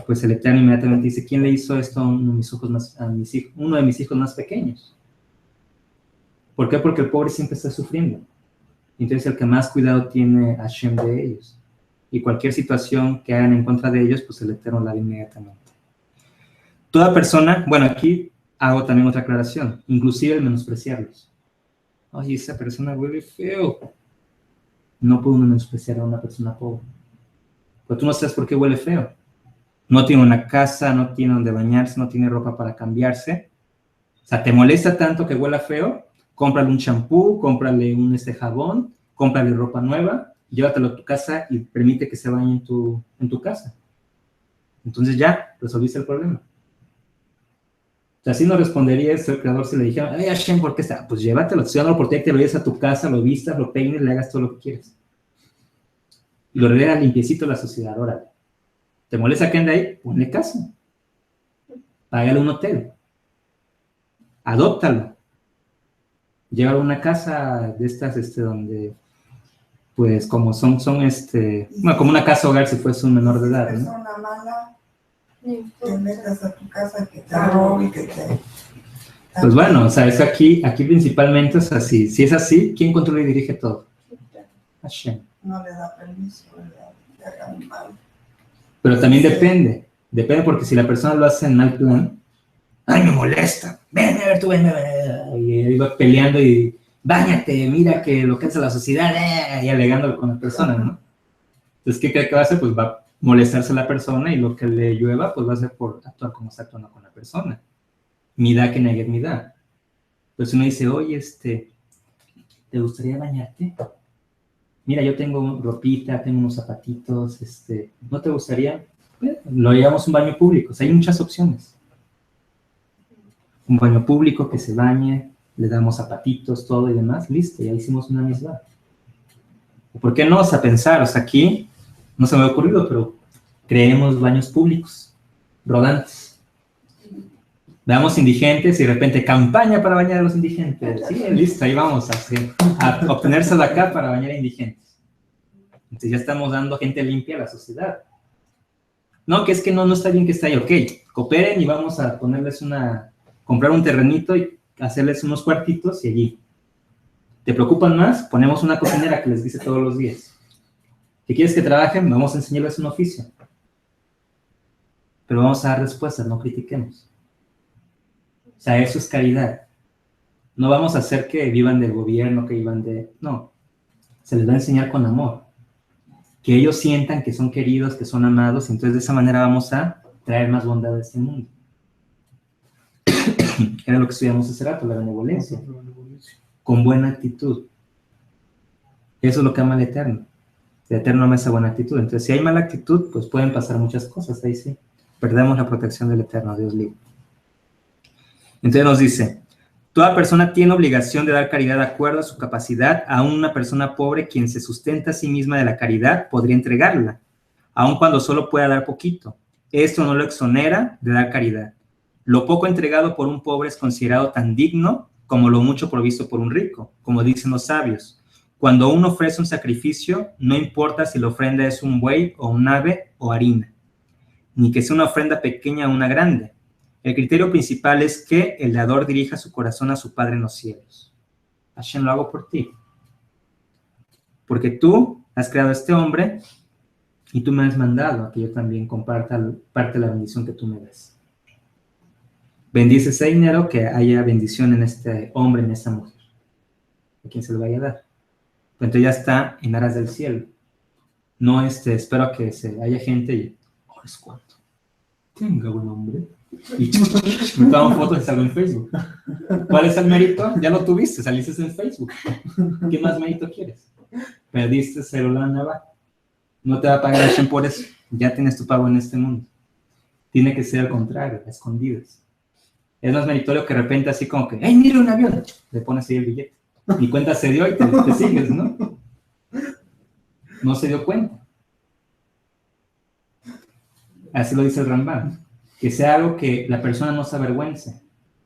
pues el Eterno inmediatamente dice, ¿quién le hizo esto a uno de mis hijos más pequeños? ¿Por qué? Porque el pobre siempre está sufriendo. Entonces el que más cuidado tiene Hashem de ellos. Y cualquier situación que hagan en contra de ellos, pues el Eterno la ve inmediatamente. Toda persona, bueno, aquí hago también otra aclaración, inclusive el menospreciarlos. Oye, esa persona huele feo. No puede uno menospreciar a una persona pobre. Pero tú no sabes por qué huele feo. No tiene una casa, no tiene donde bañarse, no tiene ropa para cambiarse. O sea, te molesta tanto que huela feo, cómprale un champú, cómprale un jabón, cómprale ropa nueva, llévatelo a tu casa y permite que se bañe en tu casa. Entonces ya, resolviste el problema. O sea, así no respondería el creador si le dijera, ay, Hashem, ¿por qué está? Pues llévatelo, te estoy dando la oportunidad que lo lleves a tu casa, lo vistas, lo peines, le hagas todo lo que quieres. Y lo relega limpiecito a la sociedad, órale. ¿Te molesta que ande ahí? Ponle casa. Págale un hotel. Adóptalo. Llévalo a una casa de estas, donde, pues, como son bueno, como una casa hogar si fuese un menor de edad, ¿no? Persona mala, te metas a tu casa que te robe, que te... Pues bueno, o sea, eso aquí principalmente es así. Si es así, ¿quién controla y dirige todo? Hashem. No le da permiso, le haga un mal. Pero también depende porque si la persona lo hace en mal plan, ¡ay, me molesta! Ven a ver tú, ven. Y iba peleando y, báñate, mira que lo que hace la sociedad, y alegando con la persona, ¿no? Entonces, ¿qué cree que va a hacer? Pues va a molestarse a la persona y lo que le llueva, pues va a ser por actuar como está actuando con la persona. Midá que negue midá. Pues uno dice, oye, ¿te gustaría bañarte? Mira, yo tengo ropita, tengo unos zapatitos, ¿no te gustaría? Lo llevamos a un baño público, o sea, hay muchas opciones. Un baño público que se bañe, le damos zapatitos, todo y demás, listo, ya hicimos una misma. ¿Por qué no? O sea, pensar, o sea, aquí no se me ha ocurrido, pero creemos baños públicos, rodantes. Veamos indigentes y de repente campaña para bañar a los indigentes. Sí, listo, ahí vamos a obtenerse de acá para bañar a indigentes. Entonces ya estamos dando gente limpia a la sociedad. No, que es que no está bien que esté ahí. Ok, cooperen y vamos a ponerles comprar un terrenito y hacerles unos cuartitos y allí. ¿Te preocupan más? Ponemos una cocinera que les dice todos los días. ¿Qué quieres que trabajen? Vamos a enseñarles un oficio. Pero vamos a dar respuestas, no critiquemos. O sea, eso es caridad. No vamos a hacer que vivan del gobierno, que vivan de... No, se les va a enseñar con amor. Que ellos sientan que son queridos, que son amados, y entonces de esa manera vamos a traer más bondad a este mundo. Era lo que estudiamos hace rato, la benevolencia. Con buena actitud. Eso es lo que ama el Eterno. El Eterno ama esa buena actitud. Entonces, si hay mala actitud, pues pueden pasar muchas cosas. Ahí sí, perdemos la protección del Eterno, Dios libre. Entonces nos dice, toda persona tiene obligación de dar caridad de acuerdo a su capacidad. Aún una persona pobre, quien se sustenta a sí misma de la caridad, podría entregarla, aun cuando solo pueda dar poquito. Esto no lo exonera de dar caridad. Lo poco entregado por un pobre es considerado tan digno como lo mucho provisto por un rico, como dicen los sabios. Cuando uno ofrece un sacrificio, no importa si la ofrenda es un buey o un ave o harina, ni que sea una ofrenda pequeña o una grande. El criterio principal es que el dador dirija su corazón a su Padre en los cielos. Hashem, lo hago por ti. Porque tú has creado a este hombre y tú me has mandado a que yo también comparta parte de la bendición que tú me das. Bendice ese dinero, que haya bendición en este hombre, en esta mujer. ¿A quién se lo vaya a dar? Pues entonces ya está en aras del cielo. No espero a que haya gente y, ahora es cuánto. Tenga un hombre. Y me toman fotos y salgo en Facebook. ¿Cuál es el mérito? Ya lo tuviste, saliste en Facebook. ¿Qué más mérito quieres? perdiste celular nueva, no te va a pagar Hashem por eso, ya tienes tu pago en este mundo. Tiene que ser al contrario, a escondidas. Es más meritorio que de repente así como que, ¡hey, mira un avión! Le pones ahí el billete. Ni cuenta se dio y te sigues, ¿no? No se dio cuenta. Así lo dice el Rambam. Que sea algo que la persona no se avergüence.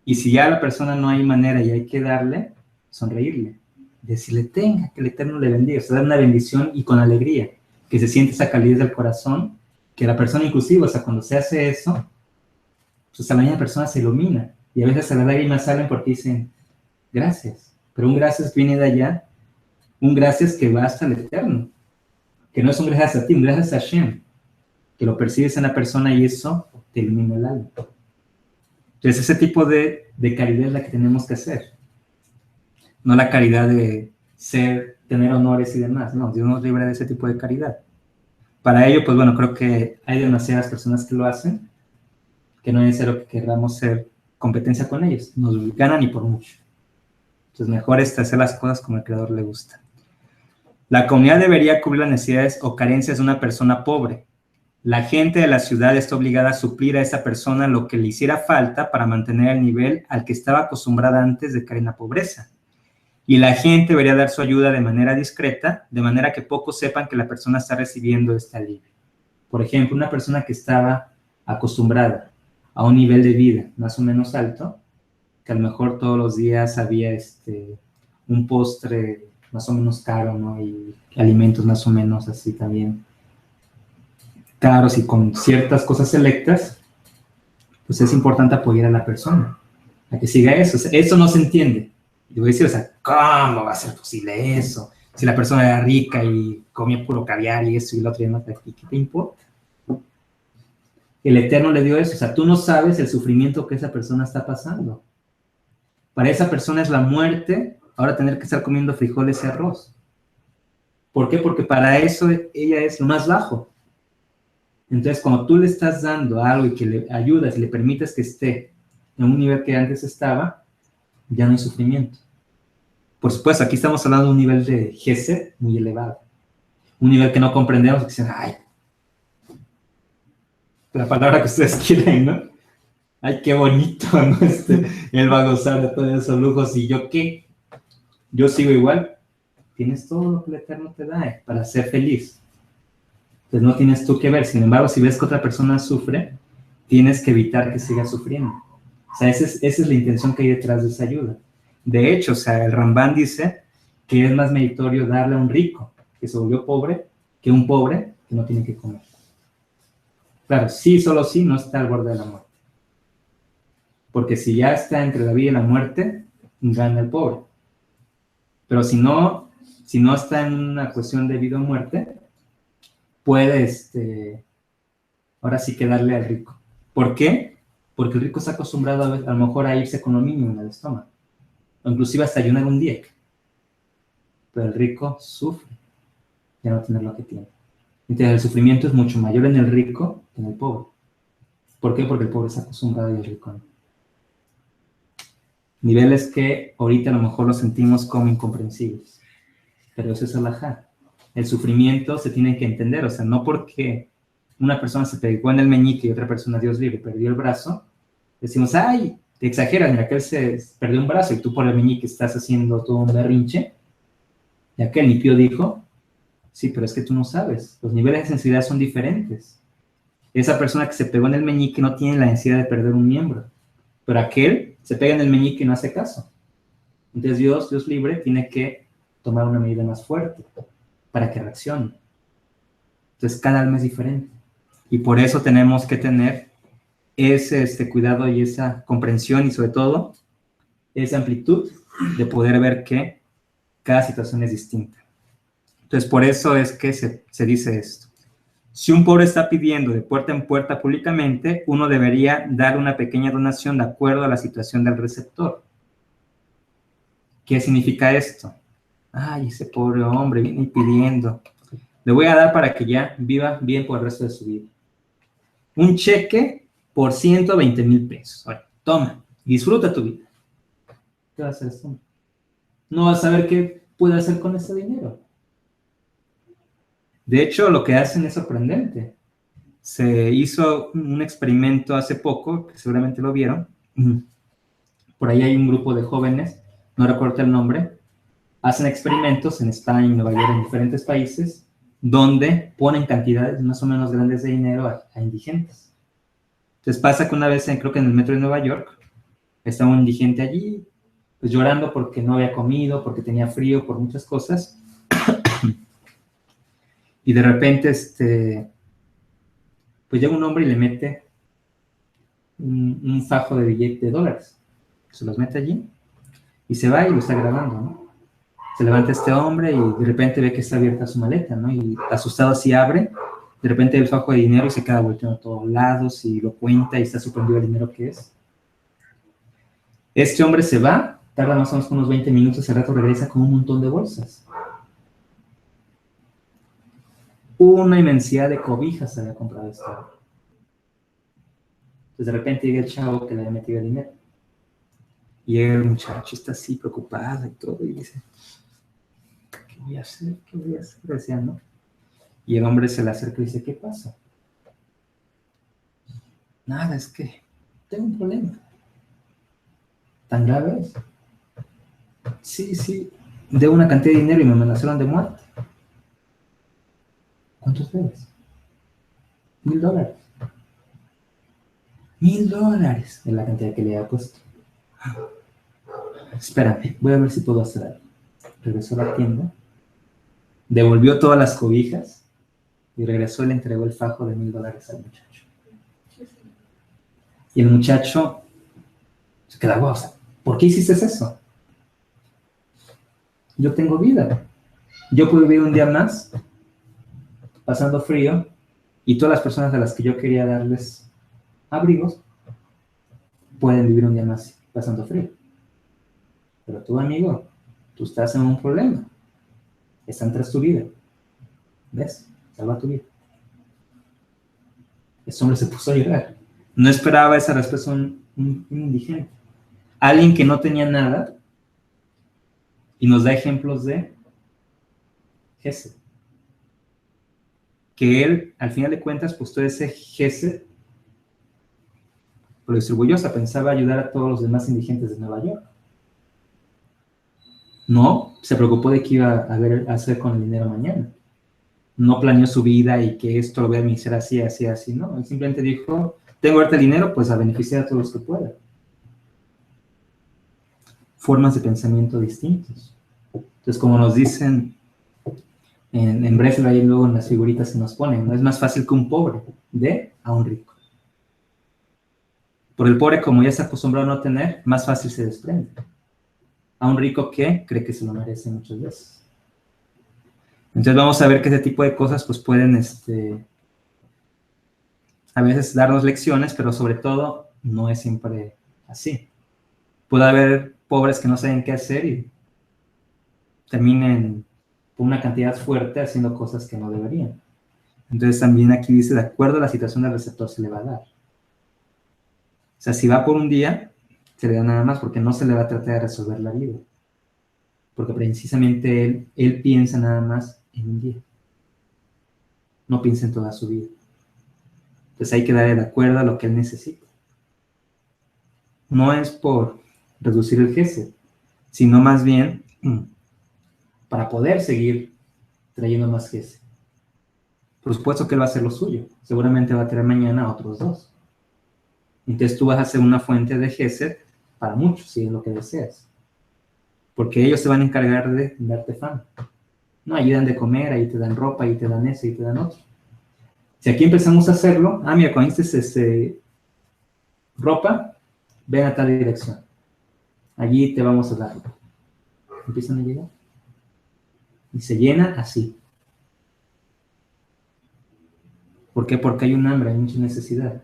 Y si ya a la persona no hay manera y hay que darle, sonreírle. Decirle, tenga, que el Eterno le bendiga. O sea, dar una bendición y con alegría. Que se siente esa calidez del corazón. Que la persona inclusive, o sea, cuando se hace eso, pues a la misma persona se ilumina. Y a veces a las lágrimas salen porque dicen, gracias. Pero un gracias viene de allá. Un gracias que va hasta el Eterno. Que no es un gracias a ti, un gracias a Hashem. Que lo percibes en la persona y eso te ilumina el alma. Entonces, ese tipo de caridad es la que tenemos que hacer. No la caridad de tener honores y demás. No, Dios nos libre de ese tipo de caridad. Para ello, pues bueno, creo que hay demasiadas personas que lo hacen, que no es necesario que queramos ser competencia con ellos. Nos ganan y por mucho. Entonces, mejor es hacer las cosas como el Creador le gusta. La comunidad debería cubrir las necesidades o carencias de una persona pobre. La gente de la ciudad está obligada a suplir a esa persona lo que le hiciera falta para mantener el nivel al que estaba acostumbrada antes de caer en la pobreza. Y la gente debería dar su ayuda de manera discreta, de manera que pocos sepan que la persona está recibiendo este alivio. Por ejemplo, una persona que estaba acostumbrada a un nivel de vida más o menos alto, que a lo mejor todos los días había un postre más o menos caro, ¿no? Y alimentos más o menos así también caros y con ciertas cosas selectas, pues es importante apoyar a la persona, a que siga eso. O sea, eso no se entiende. Y voy a decir, o sea, ¿cómo va a ser posible eso? Si la persona era rica y comía puro caviar y eso y lo otro y demás, ¿qué te importa? El Eterno le dio eso. O sea, tú no sabes el sufrimiento que esa persona está pasando. Para esa persona es la muerte ahora tener que estar comiendo frijoles y arroz. ¿Por qué? Porque para eso ella es lo más bajo. Entonces, cuando tú le estás dando algo y que le ayudas y le permites que esté en un nivel que antes estaba, ya no hay sufrimiento. Por supuesto, aquí estamos hablando de un nivel de Gesed muy elevado. Un nivel que no comprendemos, que dicen, ay, la palabra que ustedes quieren, ¿no? Ay, qué bonito, ¿no? Él va a gozar de todos esos lujos. ¿Y yo qué? Yo sigo igual. Tienes todo lo que el Eterno te da para ser feliz. Entonces no tienes tú que ver. Sin embargo, si ves que otra persona sufre, tienes que evitar que siga sufriendo. O sea, esa es la intención que hay detrás de esa ayuda. De hecho, o sea, el Rambán dice que es más meritorio darle a un rico que se volvió pobre que un pobre que no tiene que comer. Claro, sí, solo sí, no está al borde de la muerte. Porque si ya está entre la vida y la muerte, gana el pobre. Pero si no está en una cuestión de vida o muerte, puede, ahora sí que darle al rico. ¿Por qué? Porque el rico está acostumbrado a lo mejor a irse con lo mínimo en el estómago. O inclusive hasta ayunar un día. Pero el rico sufre de no tener lo que tiene. Entonces el sufrimiento es mucho mayor en el rico que en el pobre. ¿Por qué? Porque el pobre está acostumbrado y el rico no. Niveles que ahorita a lo mejor los sentimos como incomprensibles. Pero eso es alajá. El sufrimiento se tiene que entender. O sea, no porque una persona se pegó en el meñique y otra persona, Dios libre, perdió el brazo, decimos, ay, te exageras, mira, aquel se perdió un brazo y tú por el meñique estás haciendo todo un berrinche. Y aquel ni pío dijo, sí, pero es que tú no sabes. Los niveles de sensibilidad son diferentes. Esa persona que se pegó en el meñique no tiene la necesidad de perder un miembro. Pero aquel se pega en el meñique y no hace caso. Entonces Dios libre, tiene que tomar una medida más fuerte para que reaccione. Entonces cada alma es diferente. Y por eso tenemos que tener ese cuidado y esa comprensión y sobre todo esa amplitud de poder ver que cada situación es distinta. Entonces por eso es que se dice esto. Si un pobre está pidiendo de puerta en puerta públicamente, uno debería dar una pequeña donación de acuerdo a la situación del receptor. ¿Qué significa esto? Ay, ese pobre hombre viene pidiendo. Le voy a dar para que ya viva bien por el resto de su vida. Un cheque por 120,000 pesos. Oye, toma, disfruta tu vida. ¿Qué va a hacer esto? No vas a saber qué puede hacer con ese dinero. De hecho, lo que hacen es sorprendente. Se hizo un experimento hace poco, que seguramente lo vieron. Por ahí hay un grupo de jóvenes, no recuerdo el nombre, hacen experimentos en España, en Nueva York, en diferentes países, donde ponen cantidades más o menos grandes de dinero a indigentes. Entonces pasa que una vez, creo que en el metro de Nueva York, estaba un indigente allí, pues llorando porque no había comido, porque tenía frío, por muchas cosas. Y de repente, pues llega un hombre y le mete un fajo de billetes de dólares. Se los mete allí y se va y lo está grabando, ¿no? Se levanta este hombre y de repente ve que está abierta su maleta, ¿no? Y asustado así abre, de repente ve el fajo de dinero y se queda volteando a todos lados y lo cuenta y está sorprendido del dinero que es. Este hombre se va, tarda más o menos unos 20 minutos, al rato regresa con un montón de bolsas. Una inmensidad de cobijas se había comprado este hombre. Entonces de repente llega el chavo que le había metido el dinero. Y llega el muchacho, está así preocupado y todo, y dice, ¿qué voy a hacer? ¿Qué voy a hacer? Decía, ¿no? Y el hombre se le acerca y dice, ¿qué pasa? Nada, es que tengo un problema. ¿Tan grave es? Sí, debo una cantidad de dinero y me amenazaron de muerte. ¿Cuántos debes? $1,000. $1,000 es la cantidad que le había puesto. Espérame, voy a ver si puedo hacer algo. Regresó a la tienda, devolvió todas las cobijas y regresó y le entregó el fajo de $1,000 al muchacho. Y el muchacho se queda, wow, ¿por qué hiciste eso? Yo tengo vida. Yo puedo vivir un día más pasando frío y todas las personas a las que yo quería darles abrigos pueden vivir un día más pasando frío. Pero tú, amigo, tú estás en un problema. Están tras tu vida. ¿Ves? Salva tu vida. Ese hombre se puso a llorar. No esperaba esa respuesta un indigente. Alguien que no tenía nada y nos da ejemplos de Gesed. Que él, al final de cuentas, pues todo ese Gesed lo distribuyó, o sea, pensaba ayudar a todos los demás indigentes de Nueva York. No se preocupó de qué iba a hacer con el dinero mañana. No planeó su vida y que esto lo voy a administrar así, así, así, no. Él simplemente dijo, tengo ahorita el dinero, pues a beneficiar a todos los que pueda. Formas de pensamiento distintos. Entonces, como nos dicen en Breslau, ahí luego en las figuritas que nos ponen, no es más fácil que un pobre dé a un rico. Por el pobre, como ya se acostumbró a no tener, más fácil se desprende. A un rico que cree que se lo merece muchas veces. Entonces vamos a ver que ese tipo de cosas pues pueden a veces darnos lecciones, pero sobre todo no es siempre así. Puede haber pobres que no saben qué hacer y terminen con una cantidad fuerte haciendo cosas que no deberían. Entonces también aquí dice, de acuerdo a la situación del receptor se le va a dar. O sea, si va por un día, se le da nada más porque no se le va a tratar de resolver la vida. Porque precisamente él piensa nada más en un día. No piensa en toda su vida. Entonces hay que darle de acuerdo a lo que él necesita. No es por reducir el Gesed, sino más bien para poder seguir trayendo más Gesed. Por supuesto que él va a hacer lo suyo. Seguramente va a traer mañana a otros 2. Entonces tú vas a hacer una fuente de Gesed para muchos, si es lo que deseas. Porque ellos se van a encargar de darte fan. No, ahí dan de comer, ahí te dan ropa, ahí te dan eso, ahí te dan otro. Si aquí empezamos a hacerlo, mira, cuando necesites ropa, ven a tal dirección. Allí te vamos a dar. Empiezan a llegar. Y se llena así. ¿Por qué? Porque hay un hambre, hay mucha necesidad.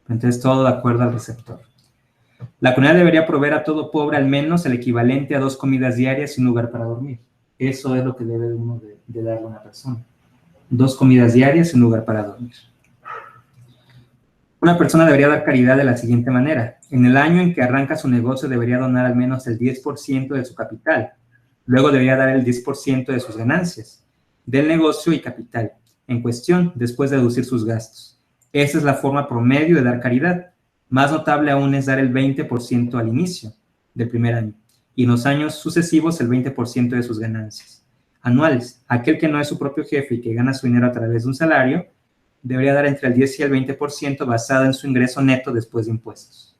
Entonces todo de acuerdo al receptor. La comunidad debería proveer a todo pobre al menos el equivalente a 2 comidas diarias y un lugar para dormir. Eso es lo que debe uno de darle a una persona. 2 comidas diarias y un lugar para dormir. Una persona debería dar caridad de la siguiente manera. En el año en que arranca su negocio debería donar al menos el 10% de su capital. Luego debería dar el 10% de sus ganancias. del negocio y capital en cuestión, después de deducir sus gastos. Esa es la forma promedio de dar caridad. Más notable aún es dar el 20% al inicio del primer año y en los años sucesivos el 20% de sus ganancias anuales. Aquel que no es su propio jefe y que gana su dinero a través de un salario debería dar entre el 10 y el 20% basado en su ingreso neto después de impuestos.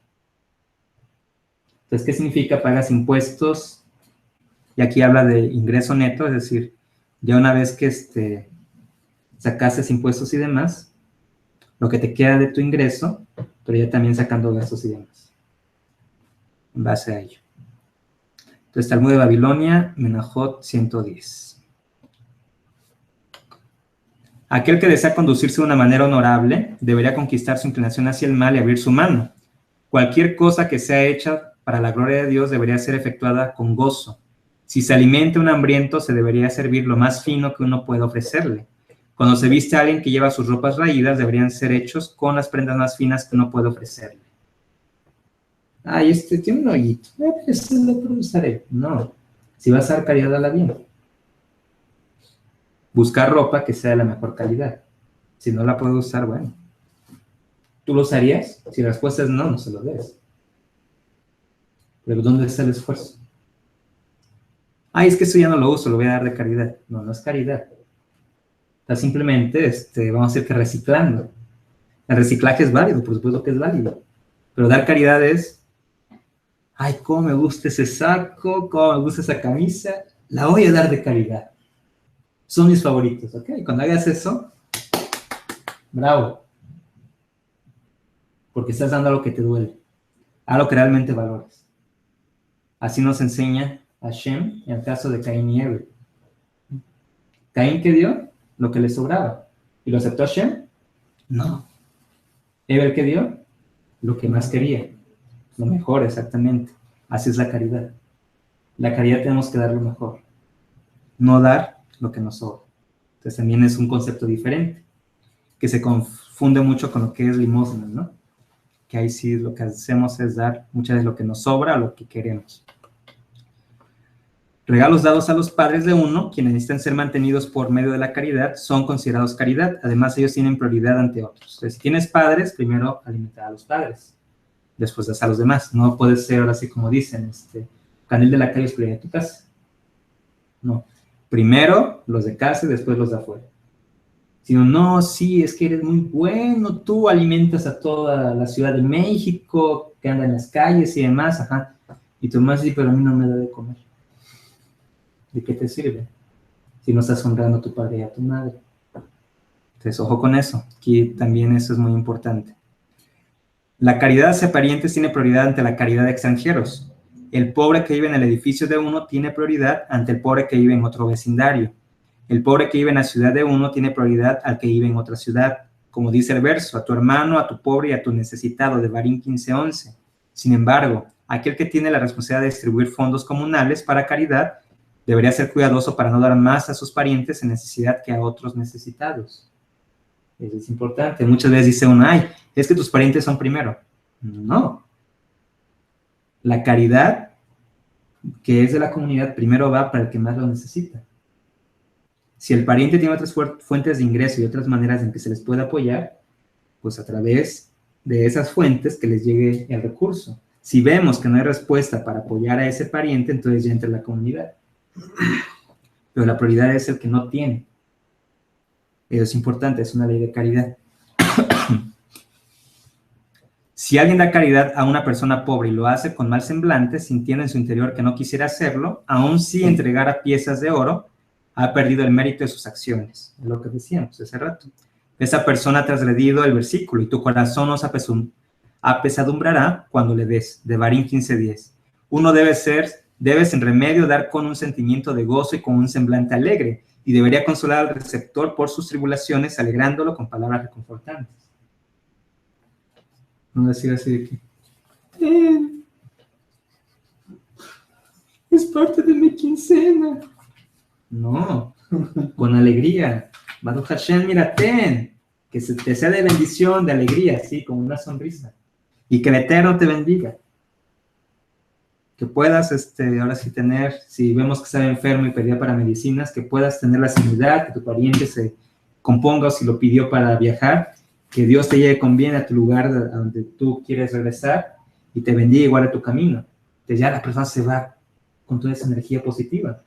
Entonces, ¿qué significa? Pagas impuestos y aquí habla de ingreso neto, es decir, ya una vez que sacaste impuestos y demás, lo que te queda de tu ingreso, pero ya también sacando gastos y demás, en base a ello. Entonces, Talmud de Babilonia, Menajot 110. Aquel que desea conducirse de una manera honorable, debería conquistar su inclinación hacia el mal y abrir su mano. Cualquier cosa que sea hecha para la gloria de Dios debería ser efectuada con gozo. Si se alimenta un hambriento, se debería servir lo más fino que uno pueda ofrecerle. Cuando se viste a alguien que lleva sus ropas raídas, deberían ser hechos con las prendas más finas que uno puede ofrecerle. Ay, tiene un hoyito. Este lo puedo usar él. No. Si vas a dar caridad, dala bien. Buscar ropa que sea de la mejor calidad. Si no la puedo usar, bueno. ¿Tú lo usarías? Si la respuesta es no, no se lo des. Pero ¿dónde está el esfuerzo? Ay, es que eso ya no lo uso, lo voy a dar de caridad. No, no es caridad. Está simplemente, vamos a decir que reciclando. El reciclaje es válido, por supuesto que es válido. Pero dar caridad es, ay, cómo me gusta ese saco, cómo me gusta esa camisa, la voy a dar de caridad. Son mis favoritos, ¿ok? Cuando hagas eso, bravo. Porque estás dando algo que te duele, algo que realmente valores. Así nos enseña Hashem en el caso de Caín y Abel. Caín, ¿qué dio? Lo que le sobraba. ¿Y lo aceptó Hashem? No. ¿Abel qué dio? Lo que más quería. Lo mejor, exactamente. Así es la caridad. La caridad tenemos que dar lo mejor. No dar lo que nos sobra. Entonces también es un concepto diferente, que se confunde mucho con lo que es limosna, ¿no? Que ahí sí lo que hacemos es dar muchas de lo que nos sobra a lo que queremos. Regalos dados a los padres de uno, quienes necesitan ser mantenidos por medio de la caridad, son considerados caridad. Además, ellos tienen prioridad ante otros. Entonces, si tienes padres, primero alimentar a los padres, después das a los demás. No puede ser ahora así como dicen, canil de la calle es prioridad de tu casa. No. Primero los de casa y después los de afuera. Sino, no, sí, es que eres muy bueno, tú alimentas a toda la Ciudad de México, que anda en las calles y demás, ajá. Y tu mamá dice, pero a mí no me da de comer. ¿De qué te sirve? Si no estás honrando a tu padre y a tu madre. Entonces, ojo con eso. Aquí también eso es muy importante. La caridad hacia parientes tiene prioridad ante la caridad de extranjeros. El pobre que vive en el edificio de uno tiene prioridad ante el pobre que vive en otro vecindario. El pobre que vive en la ciudad de uno tiene prioridad al que vive en otra ciudad. Como dice el verso, a tu hermano, a tu pobre y a tu necesitado, de Barín 15:11. Sin embargo, aquel que tiene la responsabilidad de distribuir fondos comunales para caridad debería ser cuidadoso para no dar más a sus parientes en necesidad que a otros necesitados. Eso es importante. Muchas veces dice uno, ay, es que tus parientes son primero. No. La caridad, que es de la comunidad, primero va para el que más lo necesita. Si el pariente tiene otras fuentes de ingreso y otras maneras en que se les puede apoyar, pues a través de esas fuentes que les llegue el recurso. Si vemos que no hay respuesta para apoyar a ese pariente, entonces ya entra la comunidad. Pero la prioridad es el que no tiene. Eso es importante, es una ley de caridad. Si alguien da caridad a una persona pobre y lo hace con mal semblante, sintiendo en su interior que no quisiera hacerlo, aun si entregara piezas de oro, ha perdido el mérito de sus acciones. Es lo que decíamos hace rato. Esa persona ha transgredido el versículo y tu corazón nos apesadumbrará cuando le des. De Barín 15:10. Uno debes en remedio dar con un sentimiento de gozo y con un semblante alegre, y debería consolar al receptor por sus tribulaciones, alegrándolo con palabras reconfortantes. No decir así de que es parte de mi quincena. No, con alegría. Baruch Hashem, mira, ten, que te sea de bendición, de alegría, así, con una sonrisa. Y que el Eterno te bendiga. que puedas, ahora sí tener, si vemos que está enfermo y pedía para medicinas, que puedas tener la sanidad, que tu pariente se componga o si lo pidió para viajar, que Dios te lleve con bien a tu lugar a donde tú quieres regresar y te bendiga igual a tu camino. Entonces ya la persona se va con toda esa energía positiva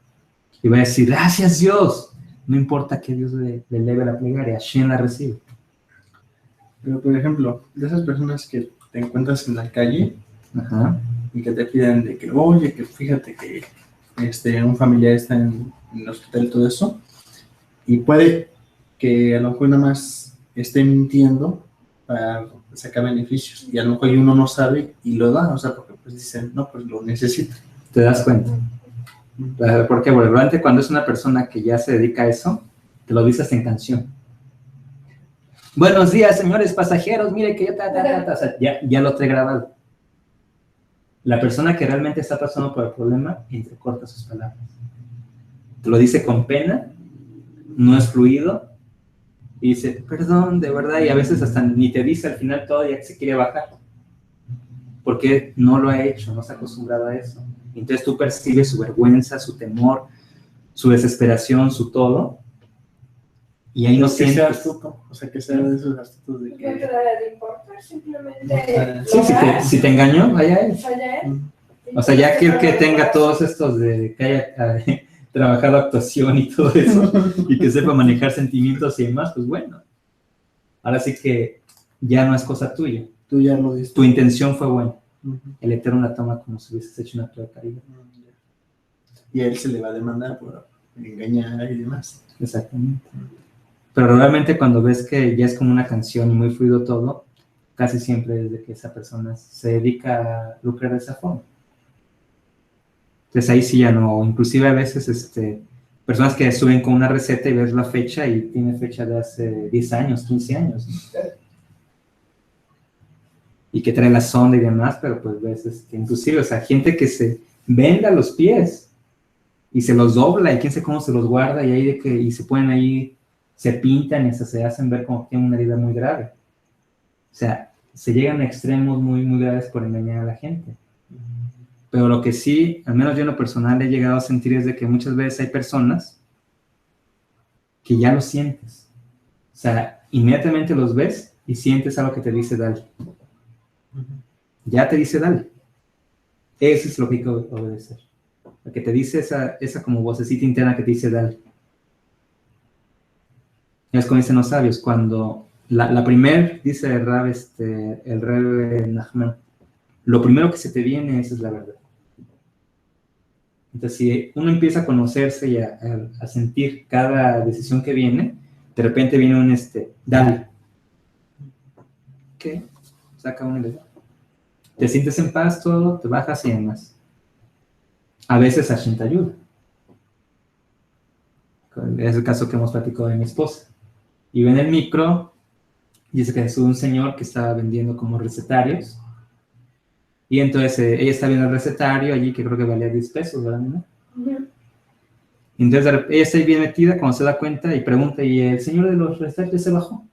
y va a decir, gracias Dios, no importa que Dios le eleve la plegaria, Hashem la recibe. Pero, por ejemplo, de esas personas que te encuentras en la calle, Ajá. y que te piden de que, oye, que fíjate que un familiar está en el hospital y todo eso, y puede que a lo mejor nada más esté mintiendo para sacar beneficios, y a lo mejor uno no sabe y lo da, o sea, porque pues dicen, no, pues lo necesito. ¿Te das cuenta? Porque realmente cuando es una persona que ya se dedica a eso, te lo dices en canción. Buenos días, señores pasajeros, mire que ya, o sea, ya lo trae grabado. La persona que realmente está pasando por el problema entrecorta sus palabras. Te lo dice con pena, no es fluido, y dice, perdón, de verdad, y a veces hasta ni te dice al final todo, ya que se quiere bajar. Porque no lo ha hecho, no se ha acostumbrado a eso. Entonces tú percibes su vergüenza, su temor, su desesperación, su todo, y ahí no sientes. Sea astuto, o sea, que sea de esos astutos de No que... te debe de importar, simplemente... Sí, si te engañó, vaya él. Vaya él. O sea, ya que tenga todos estos de que haya trabajado actuación y todo eso, y que sepa manejar sentimientos y demás, pues bueno. Ahora sí que ya no es cosa tuya. Tú ya lo diste. Tu intención fue buena. El Eterno la toma como si hubieses hecho un acto de caridad. Y a él se le va a demandar por engañar y demás. Exactamente. Pero realmente cuando ves que ya es como una canción y muy fluido todo, casi siempre es de que esa persona se dedica a lucrar de esa forma. Entonces ahí sí ya no, inclusive a veces personas que suben con una receta y ves la fecha y tiene fecha de hace 10 años, 15 años, ¿no? Y que trae la sonda y demás, pero pues ves, inclusive, o sea, gente que se venda los pies y se los dobla y quién sabe cómo se los guarda y ahí y se ponen ahí, se pintan y hasta se hacen ver como que tienen una herida muy grave. O sea, se llegan a extremos muy, muy graves por engañar a la gente. Pero lo que sí, al menos yo en lo personal he llegado a sentir es de que muchas veces hay personas que ya lo sientes. O sea, inmediatamente los ves y sientes algo que te dice dale. Ya te dice dale. Eso es lo que hay que obedecer. Lo que te dice esa como vocecita interna que te dice dale. Es como dicen los sabios, cuando la primer, dice el Rebbe Nachman, lo primero que se te viene, esa es la verdad. Entonces, si uno empieza a conocerse y a sentir cada decisión que viene, de repente viene un dale. ¿Qué? Saca una idea. Te sientes en paz, todo, te bajas y demás. A veces Hashem te ayuda. Es el caso que hemos platicado de mi esposa. Y ven el micro, dice que es un señor que estaba vendiendo como recetarios. Y entonces ella está viendo el recetario allí, que creo que valía 10 pesos, ¿verdad? ¿No? Uh-huh. Entonces ella está ahí bien metida, cuando se da cuenta y pregunta, ¿y el señor de los recetarios se bajó?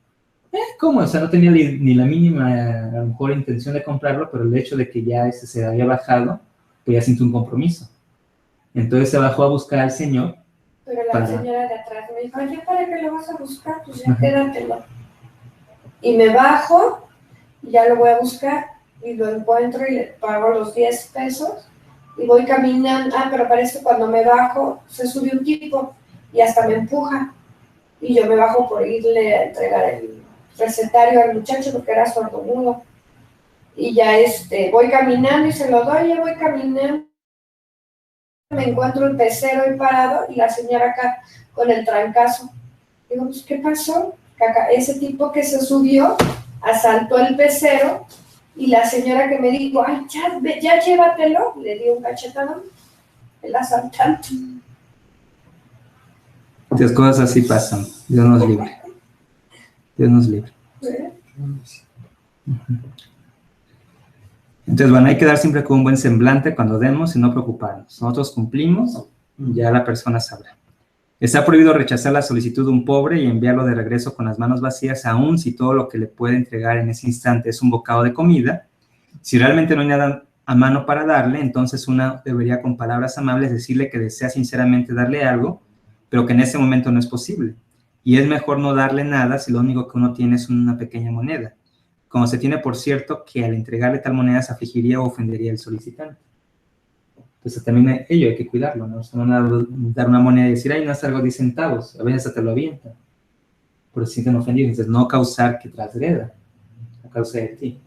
¿Cómo? O sea, no tenía ni la mínima, a lo mejor, intención de comprarlo, pero el hecho de que ya se había bajado, pues ya sintió un compromiso. Entonces se bajó a buscar al señor. Pero la señora de atrás me dijo, oye, ¿para qué lo vas a buscar? Pues ya quédatelo. Y me bajo, y ya lo voy a buscar, y lo encuentro y le pago los 10 pesos, y voy caminando. Pero parece que cuando me bajo, se sube un tipo, y hasta me empuja. Y yo me bajo por irle a entregar el recetario al muchacho, porque era sordomudo. Y ya voy caminando y se lo doy, ya voy caminando. Me encuentro el pecero ahí parado y la señora acá con el trancazo. Digo, pues, ¿qué pasó? Ese tipo que se subió asaltó el pecero y la señora que me dijo, ay, ya llévatelo, le dio un cachetadón, el asaltante. Las cosas así pasan. Dios nos libre. Dios nos libre. ¿Sí? Uh-huh. Entonces, bueno, hay que dar siempre con un buen semblante cuando demos y no preocuparnos. Nosotros cumplimos, ya la persona sabrá. Está prohibido rechazar la solicitud de un pobre y enviarlo de regreso con las manos vacías, aun si todo lo que le puede entregar en ese instante es un bocado de comida. Si realmente no hay nada a mano para darle, entonces una debería con palabras amables decirle que desea sinceramente darle algo, pero que en ese momento no es posible. Y es mejor no darle nada si lo único que uno tiene es una pequeña moneda, como se tiene por cierto que al entregarle tal moneda se afligiría o ofendería al solicitante. Entonces también ello hay que cuidarlo, ¿no? O sea, no dar una moneda y decir, ay, no es algo 10 centavos, a veces hasta te lo avientan, pero se sienten ofendidos. Entonces no causar que transgreda a causa de ti.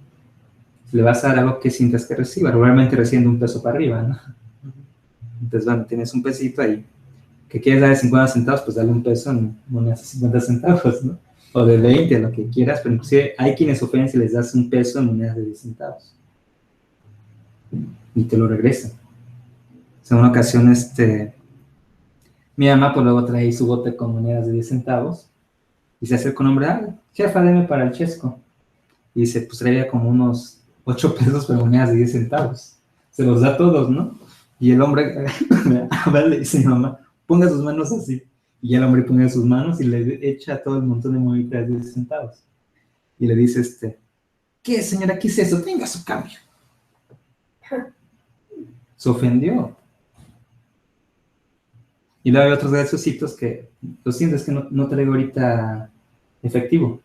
Si le vas a dar algo que sientas que reciba, regularmente recibiendo un peso para arriba, ¿no? Entonces, bueno, tienes un pesito ahí, que quieres darle 50 centavos, pues dale un peso en monedas de 50 centavos, ¿no? O de 20, lo que quieras, pero inclusive hay quienes ofenden si les das un peso en monedas de 10 centavos. Y te lo regresan. O sea, en una ocasión, mi mamá pues luego trae su bote con monedas de 10 centavos y se acerca un hombre, jefa, deme para el chesco. Y dice, pues traía como unos 8 pesos por monedas de 10 centavos. Se los da a todos, ¿no? Y el hombre, le dice a mi mamá, ponga sus manos así. Y el hombre pone sus manos y le echa todo el montón de monedas de 10 centavos. Y le dice, ¿qué, señora? ¿Qué es eso? Tenga su cambio. Se ofendió. Y luego hay otros graciositos que, lo siento, es que no traigo ahorita efectivo.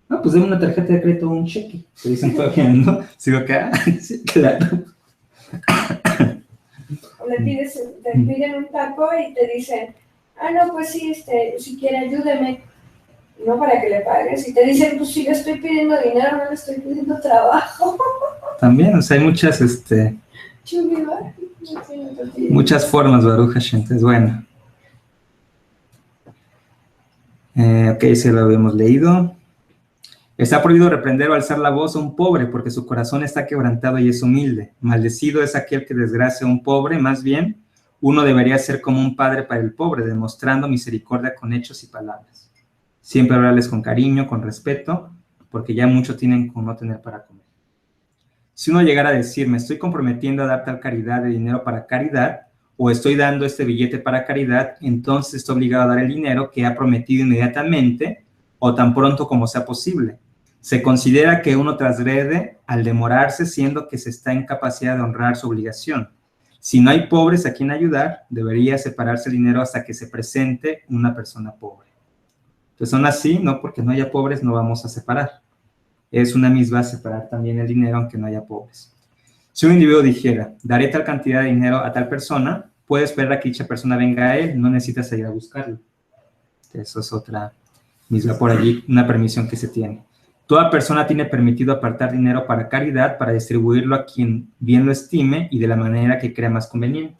No, pues dame una tarjeta de crédito o un cheque. Te dicen todavía, ¿no? Sigo acá, sí, claro. O te piden un taco y te dicen, no, pues sí, si quiere ayúdeme, no para que le pagues. Y te dicen, pues si le estoy pidiendo dinero, no le estoy pidiendo trabajo. También, o sea, hay muchas, muchas formas, Baruch Hashem, es bueno. Ok, se lo habíamos leído. Está prohibido reprender o alzar la voz a un pobre porque su corazón está quebrantado y es humilde. Maldecido es aquel que desgracia a un pobre, más bien, uno debería ser como un padre para el pobre, demostrando misericordia con hechos y palabras. Siempre hablarles con cariño, con respeto, porque ya mucho tienen con no tener para comer. Si uno llegara a decir, me estoy comprometiendo a dar tal caridad de dinero para caridad, o estoy dando este billete para caridad, entonces estoy obligado a dar el dinero que ha prometido inmediatamente o tan pronto como sea posible. Se considera que uno transgrede al demorarse, siendo que se está en capacidad de honrar su obligación. Si no hay pobres a quien ayudar, debería separarse el dinero hasta que se presente una persona pobre. Entonces son así, no porque no haya pobres no vamos a separar. Es una misma separar también el dinero aunque no haya pobres. Si un individuo dijera, daré tal cantidad de dinero a tal persona, puede esperar a que dicha persona venga a él, no necesitas ir a buscarlo. Eso es otra misma por allí, una permisión que se tiene. Toda persona tiene permitido apartar dinero para caridad, para distribuirlo a quien bien lo estime y de la manera que crea más conveniente.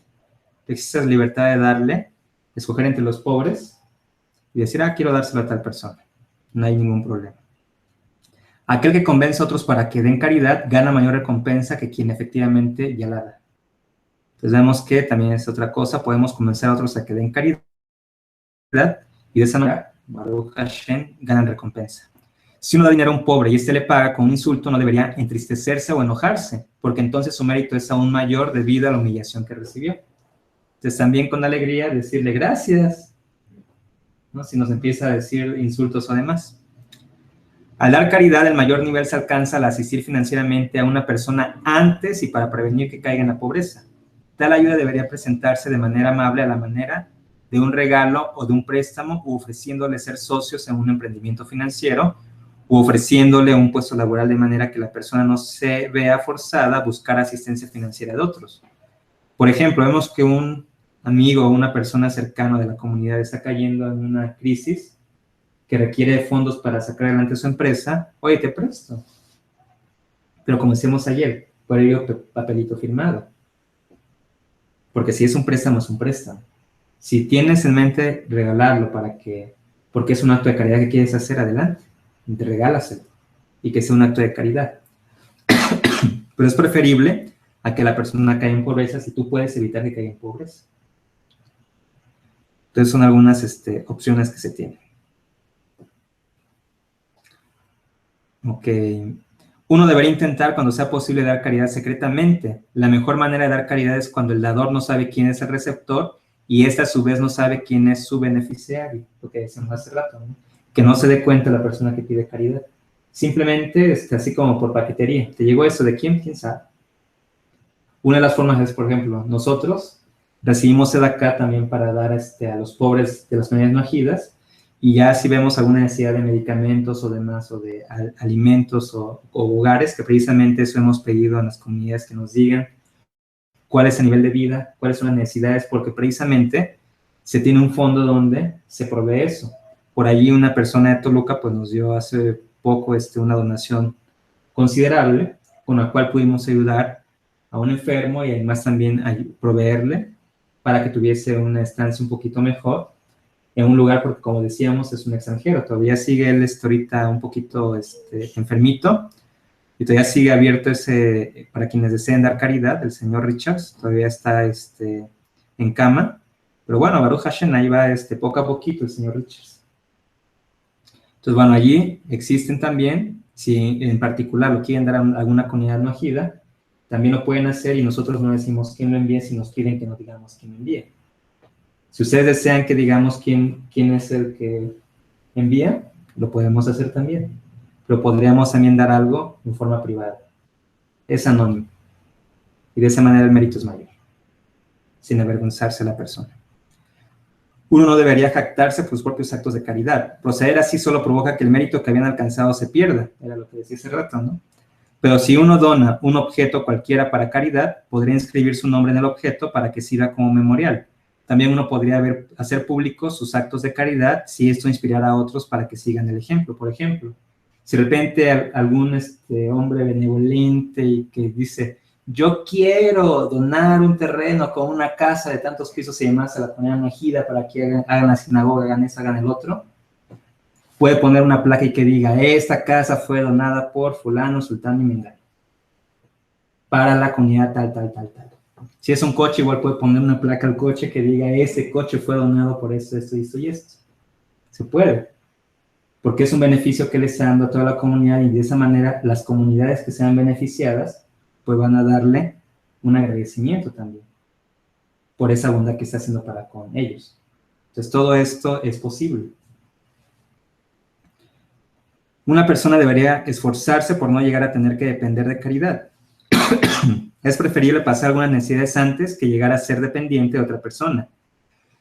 Existe la libertad de darle, escoger entre los pobres y decir, quiero dárselo a tal persona. No hay ningún problema. Aquel que convence a otros para que den caridad gana mayor recompensa que quien efectivamente ya la da. Entonces vemos que también es otra cosa, podemos convencer a otros a que den caridad y de esa manera, Baruch Hashem, ganan recompensa. Si uno da dinero a un pobre y éste le paga con un insulto, no debería entristecerse o enojarse, porque entonces su mérito es aún mayor debido a la humillación que recibió. Entonces también con alegría decirle gracias, ¿no? Si nos empieza a decir insultos o demás. Al dar caridad, el mayor nivel se alcanza al asistir financieramente a una persona antes y para prevenir que caiga en la pobreza. Tal ayuda debería presentarse de manera amable a la manera de un regalo o de un préstamo, u ofreciéndole ser socios en un emprendimiento financiero, u ofreciéndole un puesto laboral de manera que la persona no se vea forzada a buscar asistencia financiera de otros. Por ejemplo, vemos que un amigo o una persona cercana de la comunidad está cayendo en una crisis que requiere fondos para sacar adelante su empresa. Oye, te presto. Pero como decíamos ayer, por ello papelito firmado. Porque si es un préstamo, es un préstamo. Si tienes en mente regalarlo porque es un acto de caridad que quieres hacer, adelante. Regálaselo. Y que sea un acto de caridad. Pero es preferible a que la persona caiga en pobreza si tú puedes evitar que caiga en pobreza. Entonces son algunas opciones que se tienen. Ok. Uno debería intentar, cuando sea posible, dar caridad secretamente. La mejor manera de dar caridad es cuando el dador no sabe quién es el receptor y éste a su vez no sabe quién es su beneficiario, lo que decíamos hace rato, ¿no? Que no se dé cuenta la persona que pide caridad. Simplemente, así como por paquetería. ¿Te llegó eso de quién? ¿Quién sabe? Una de las formas es, por ejemplo, nosotros recibimos tzedakah también para dar a los pobres de las comunidades no ajidas, y ya si vemos alguna necesidad de medicamentos o demás, o de alimentos o hogares, que precisamente eso hemos pedido a las comunidades que nos digan cuál es el nivel de vida, cuáles son las necesidades, porque precisamente se tiene un fondo donde se provee eso. Por allí una persona de Toluca pues nos dio hace poco una donación considerable, con la cual pudimos ayudar a un enfermo y además también proveerle para que tuviese una estancia un poquito mejor en un lugar, porque como decíamos, es un extranjero, todavía sigue él ahorita un poquito enfermito, y todavía sigue abierto para quienes deseen dar caridad, el señor Richards, todavía está en cama, pero bueno, Baruch Hashem, ahí va poco a poquito el señor Richards. Entonces, bueno, allí existen también, si en particular lo quieren dar a alguna comunidad no ajida, también lo pueden hacer y nosotros no decimos quién lo envíe, si nos piden que no digamos quién lo envíe. Si ustedes desean que digamos quién es el que envía, lo podemos hacer también. Pero podríamos también dar algo en forma privada. Es anónimo. Y de esa manera el mérito es mayor, sin avergonzarse a la persona. Uno no debería jactarse por sus propios actos de caridad. Proceder así solo provoca que el mérito que habían alcanzado se pierda. Era lo que decía hace rato, ¿no? Pero si uno dona un objeto cualquiera para caridad, podría inscribir su nombre en el objeto para que sirva como memorial. También uno podría hacer públicos sus actos de caridad si esto inspirara a otros para que sigan el ejemplo. Por ejemplo, si de repente algún hombre benevolente y que dice, yo quiero donar un terreno con una casa de tantos pisos y demás a la comunidad no ajida para que hagan la sinagoga, hagan eso, hagan el otro, puede poner una placa y que diga, esta casa fue donada por fulano, sultán y mengano, para la comunidad tal, tal, tal, tal. Si es un coche, igual puede poner una placa al coche que diga, ese coche fue donado por esto, esto, esto y esto. Se puede, porque es un beneficio que le está dando a toda la comunidad y de esa manera las comunidades que sean beneficiadas, pues van a darle un agradecimiento también por esa bondad que está haciendo para con ellos. Entonces todo esto es posible. Una persona debería esforzarse por no llegar a tener que depender de caridad. Es preferible pasar algunas necesidades antes que llegar a ser dependiente de otra persona.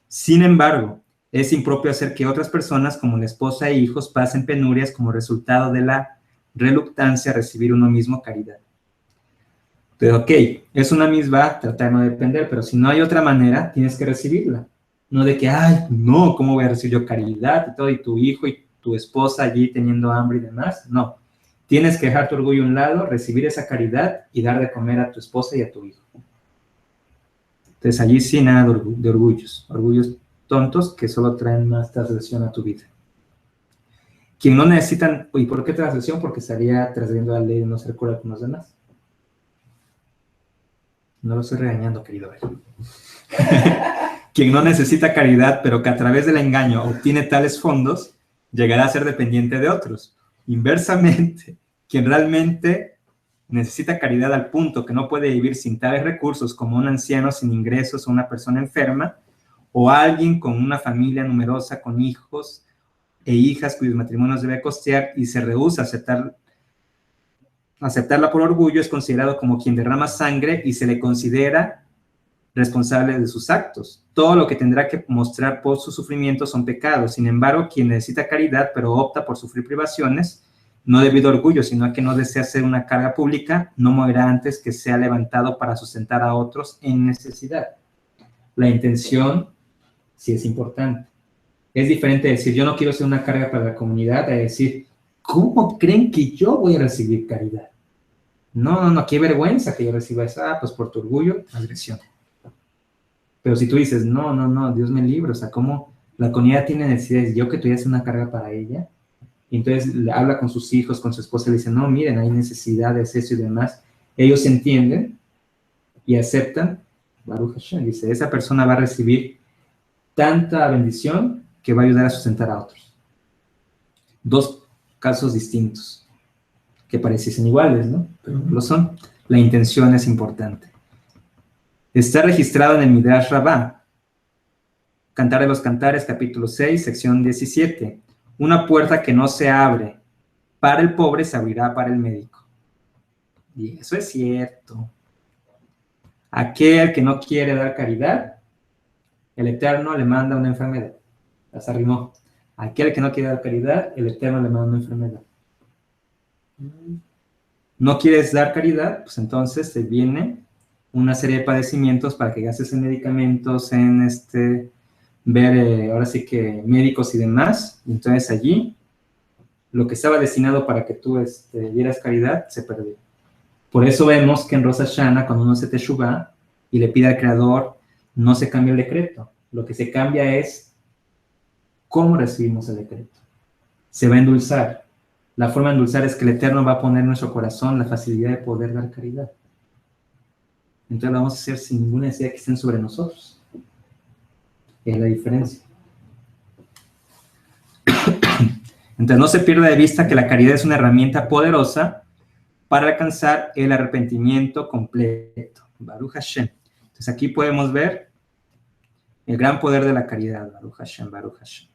Sin embargo, es impropio hacer que otras personas, como la esposa e hijos, pasen penurias como resultado de la reluctancia a recibir uno mismo caridad. Entonces, ok, es una misma, tratar de no depender, pero si no hay otra manera, tienes que recibirla. No de que, ay, no, ¿cómo voy a recibir yo caridad y todo, y tu hijo y tu esposa allí teniendo hambre y demás? No. Tienes que dejar tu orgullo a un lado, recibir esa caridad y dar de comer a tu esposa y a tu hijo. Entonces allí sí nada de orgullos tontos que solo traen más transgresión a tu vida. Quien no necesitan, ¿y por qué transgresión? Porque estaría transgrediendo la ley de no ser cruel con los demás. No lo estoy regañando, querido. Quien no necesita caridad, pero que a través del engaño obtiene tales fondos, llegará a ser dependiente de otros. Inversamente, quien realmente necesita caridad al punto que no puede vivir sin tales recursos, como un anciano sin ingresos o una persona enferma, o alguien con una familia numerosa con hijos e hijas cuyos matrimonios debe costear y se rehúsa a aceptarla por orgullo, es considerado como quien derrama sangre y se le considera responsable de sus actos. Todo lo que tendrá que mostrar por su sufrimiento son pecados. Sin embargo, quien necesita caridad pero opta por sufrir privaciones, no debido a orgullo, sino a que no desea ser una carga pública, no morirá antes que sea levantado para sustentar a otros en necesidad. La intención sí es importante. Es diferente decir, yo no quiero ser una carga para la comunidad, a decir, ¿cómo creen que yo voy a recibir caridad? No, qué vergüenza que yo reciba eso. Pues por tu orgullo, agresión. Pero si tú dices, no, Dios me libre, o sea, ¿cómo la comunidad tiene necesidades? Yo que tú ya es una carga para ella. Y entonces le habla con sus hijos, con su esposa, le dice, no, miren, hay necesidades, eso y demás. Ellos entienden y aceptan. Baruch Hashem dice, esa persona va a recibir tanta bendición que va a ayudar a sustentar a otros. Dos casos distintos, que pareciesen iguales, ¿no? Pero no lo son. La intención es importante. Está registrado en el Midrash Rabbah, Cantar de los Cantares, capítulo 6, sección 17. Una puerta que no se abre para el pobre se abrirá para el médico. Y eso es cierto. Aquel que no quiere dar caridad, el Eterno le manda una enfermedad. Las arrimó. Aquel que no quiere dar caridad, el Eterno le manda una enfermedad. No quieres dar caridad, pues entonces te viene una serie de padecimientos para que gastes en medicamentos, en ver, ahora sí que médicos y demás. Y entonces allí, lo que estaba destinado para que tú dieras caridad, se perdió. Por eso vemos que en Rosh Hashanah, cuando uno hace Teshuvah y le pide al Creador, no se cambia el decreto. Lo que se cambia es cómo recibimos el decreto. Se va a endulzar. La forma de endulzar es que el Eterno va a poner en nuestro corazón la facilidad de poder dar caridad. Entonces lo vamos a hacer sin ninguna necesidad que estén sobre nosotros. Es la diferencia. Entonces no se pierda de vista que la caridad es una herramienta poderosa para alcanzar el arrepentimiento completo. Baruch Hashem. Entonces aquí podemos ver el gran poder de la caridad. Baruch Hashem, Baruch Hashem.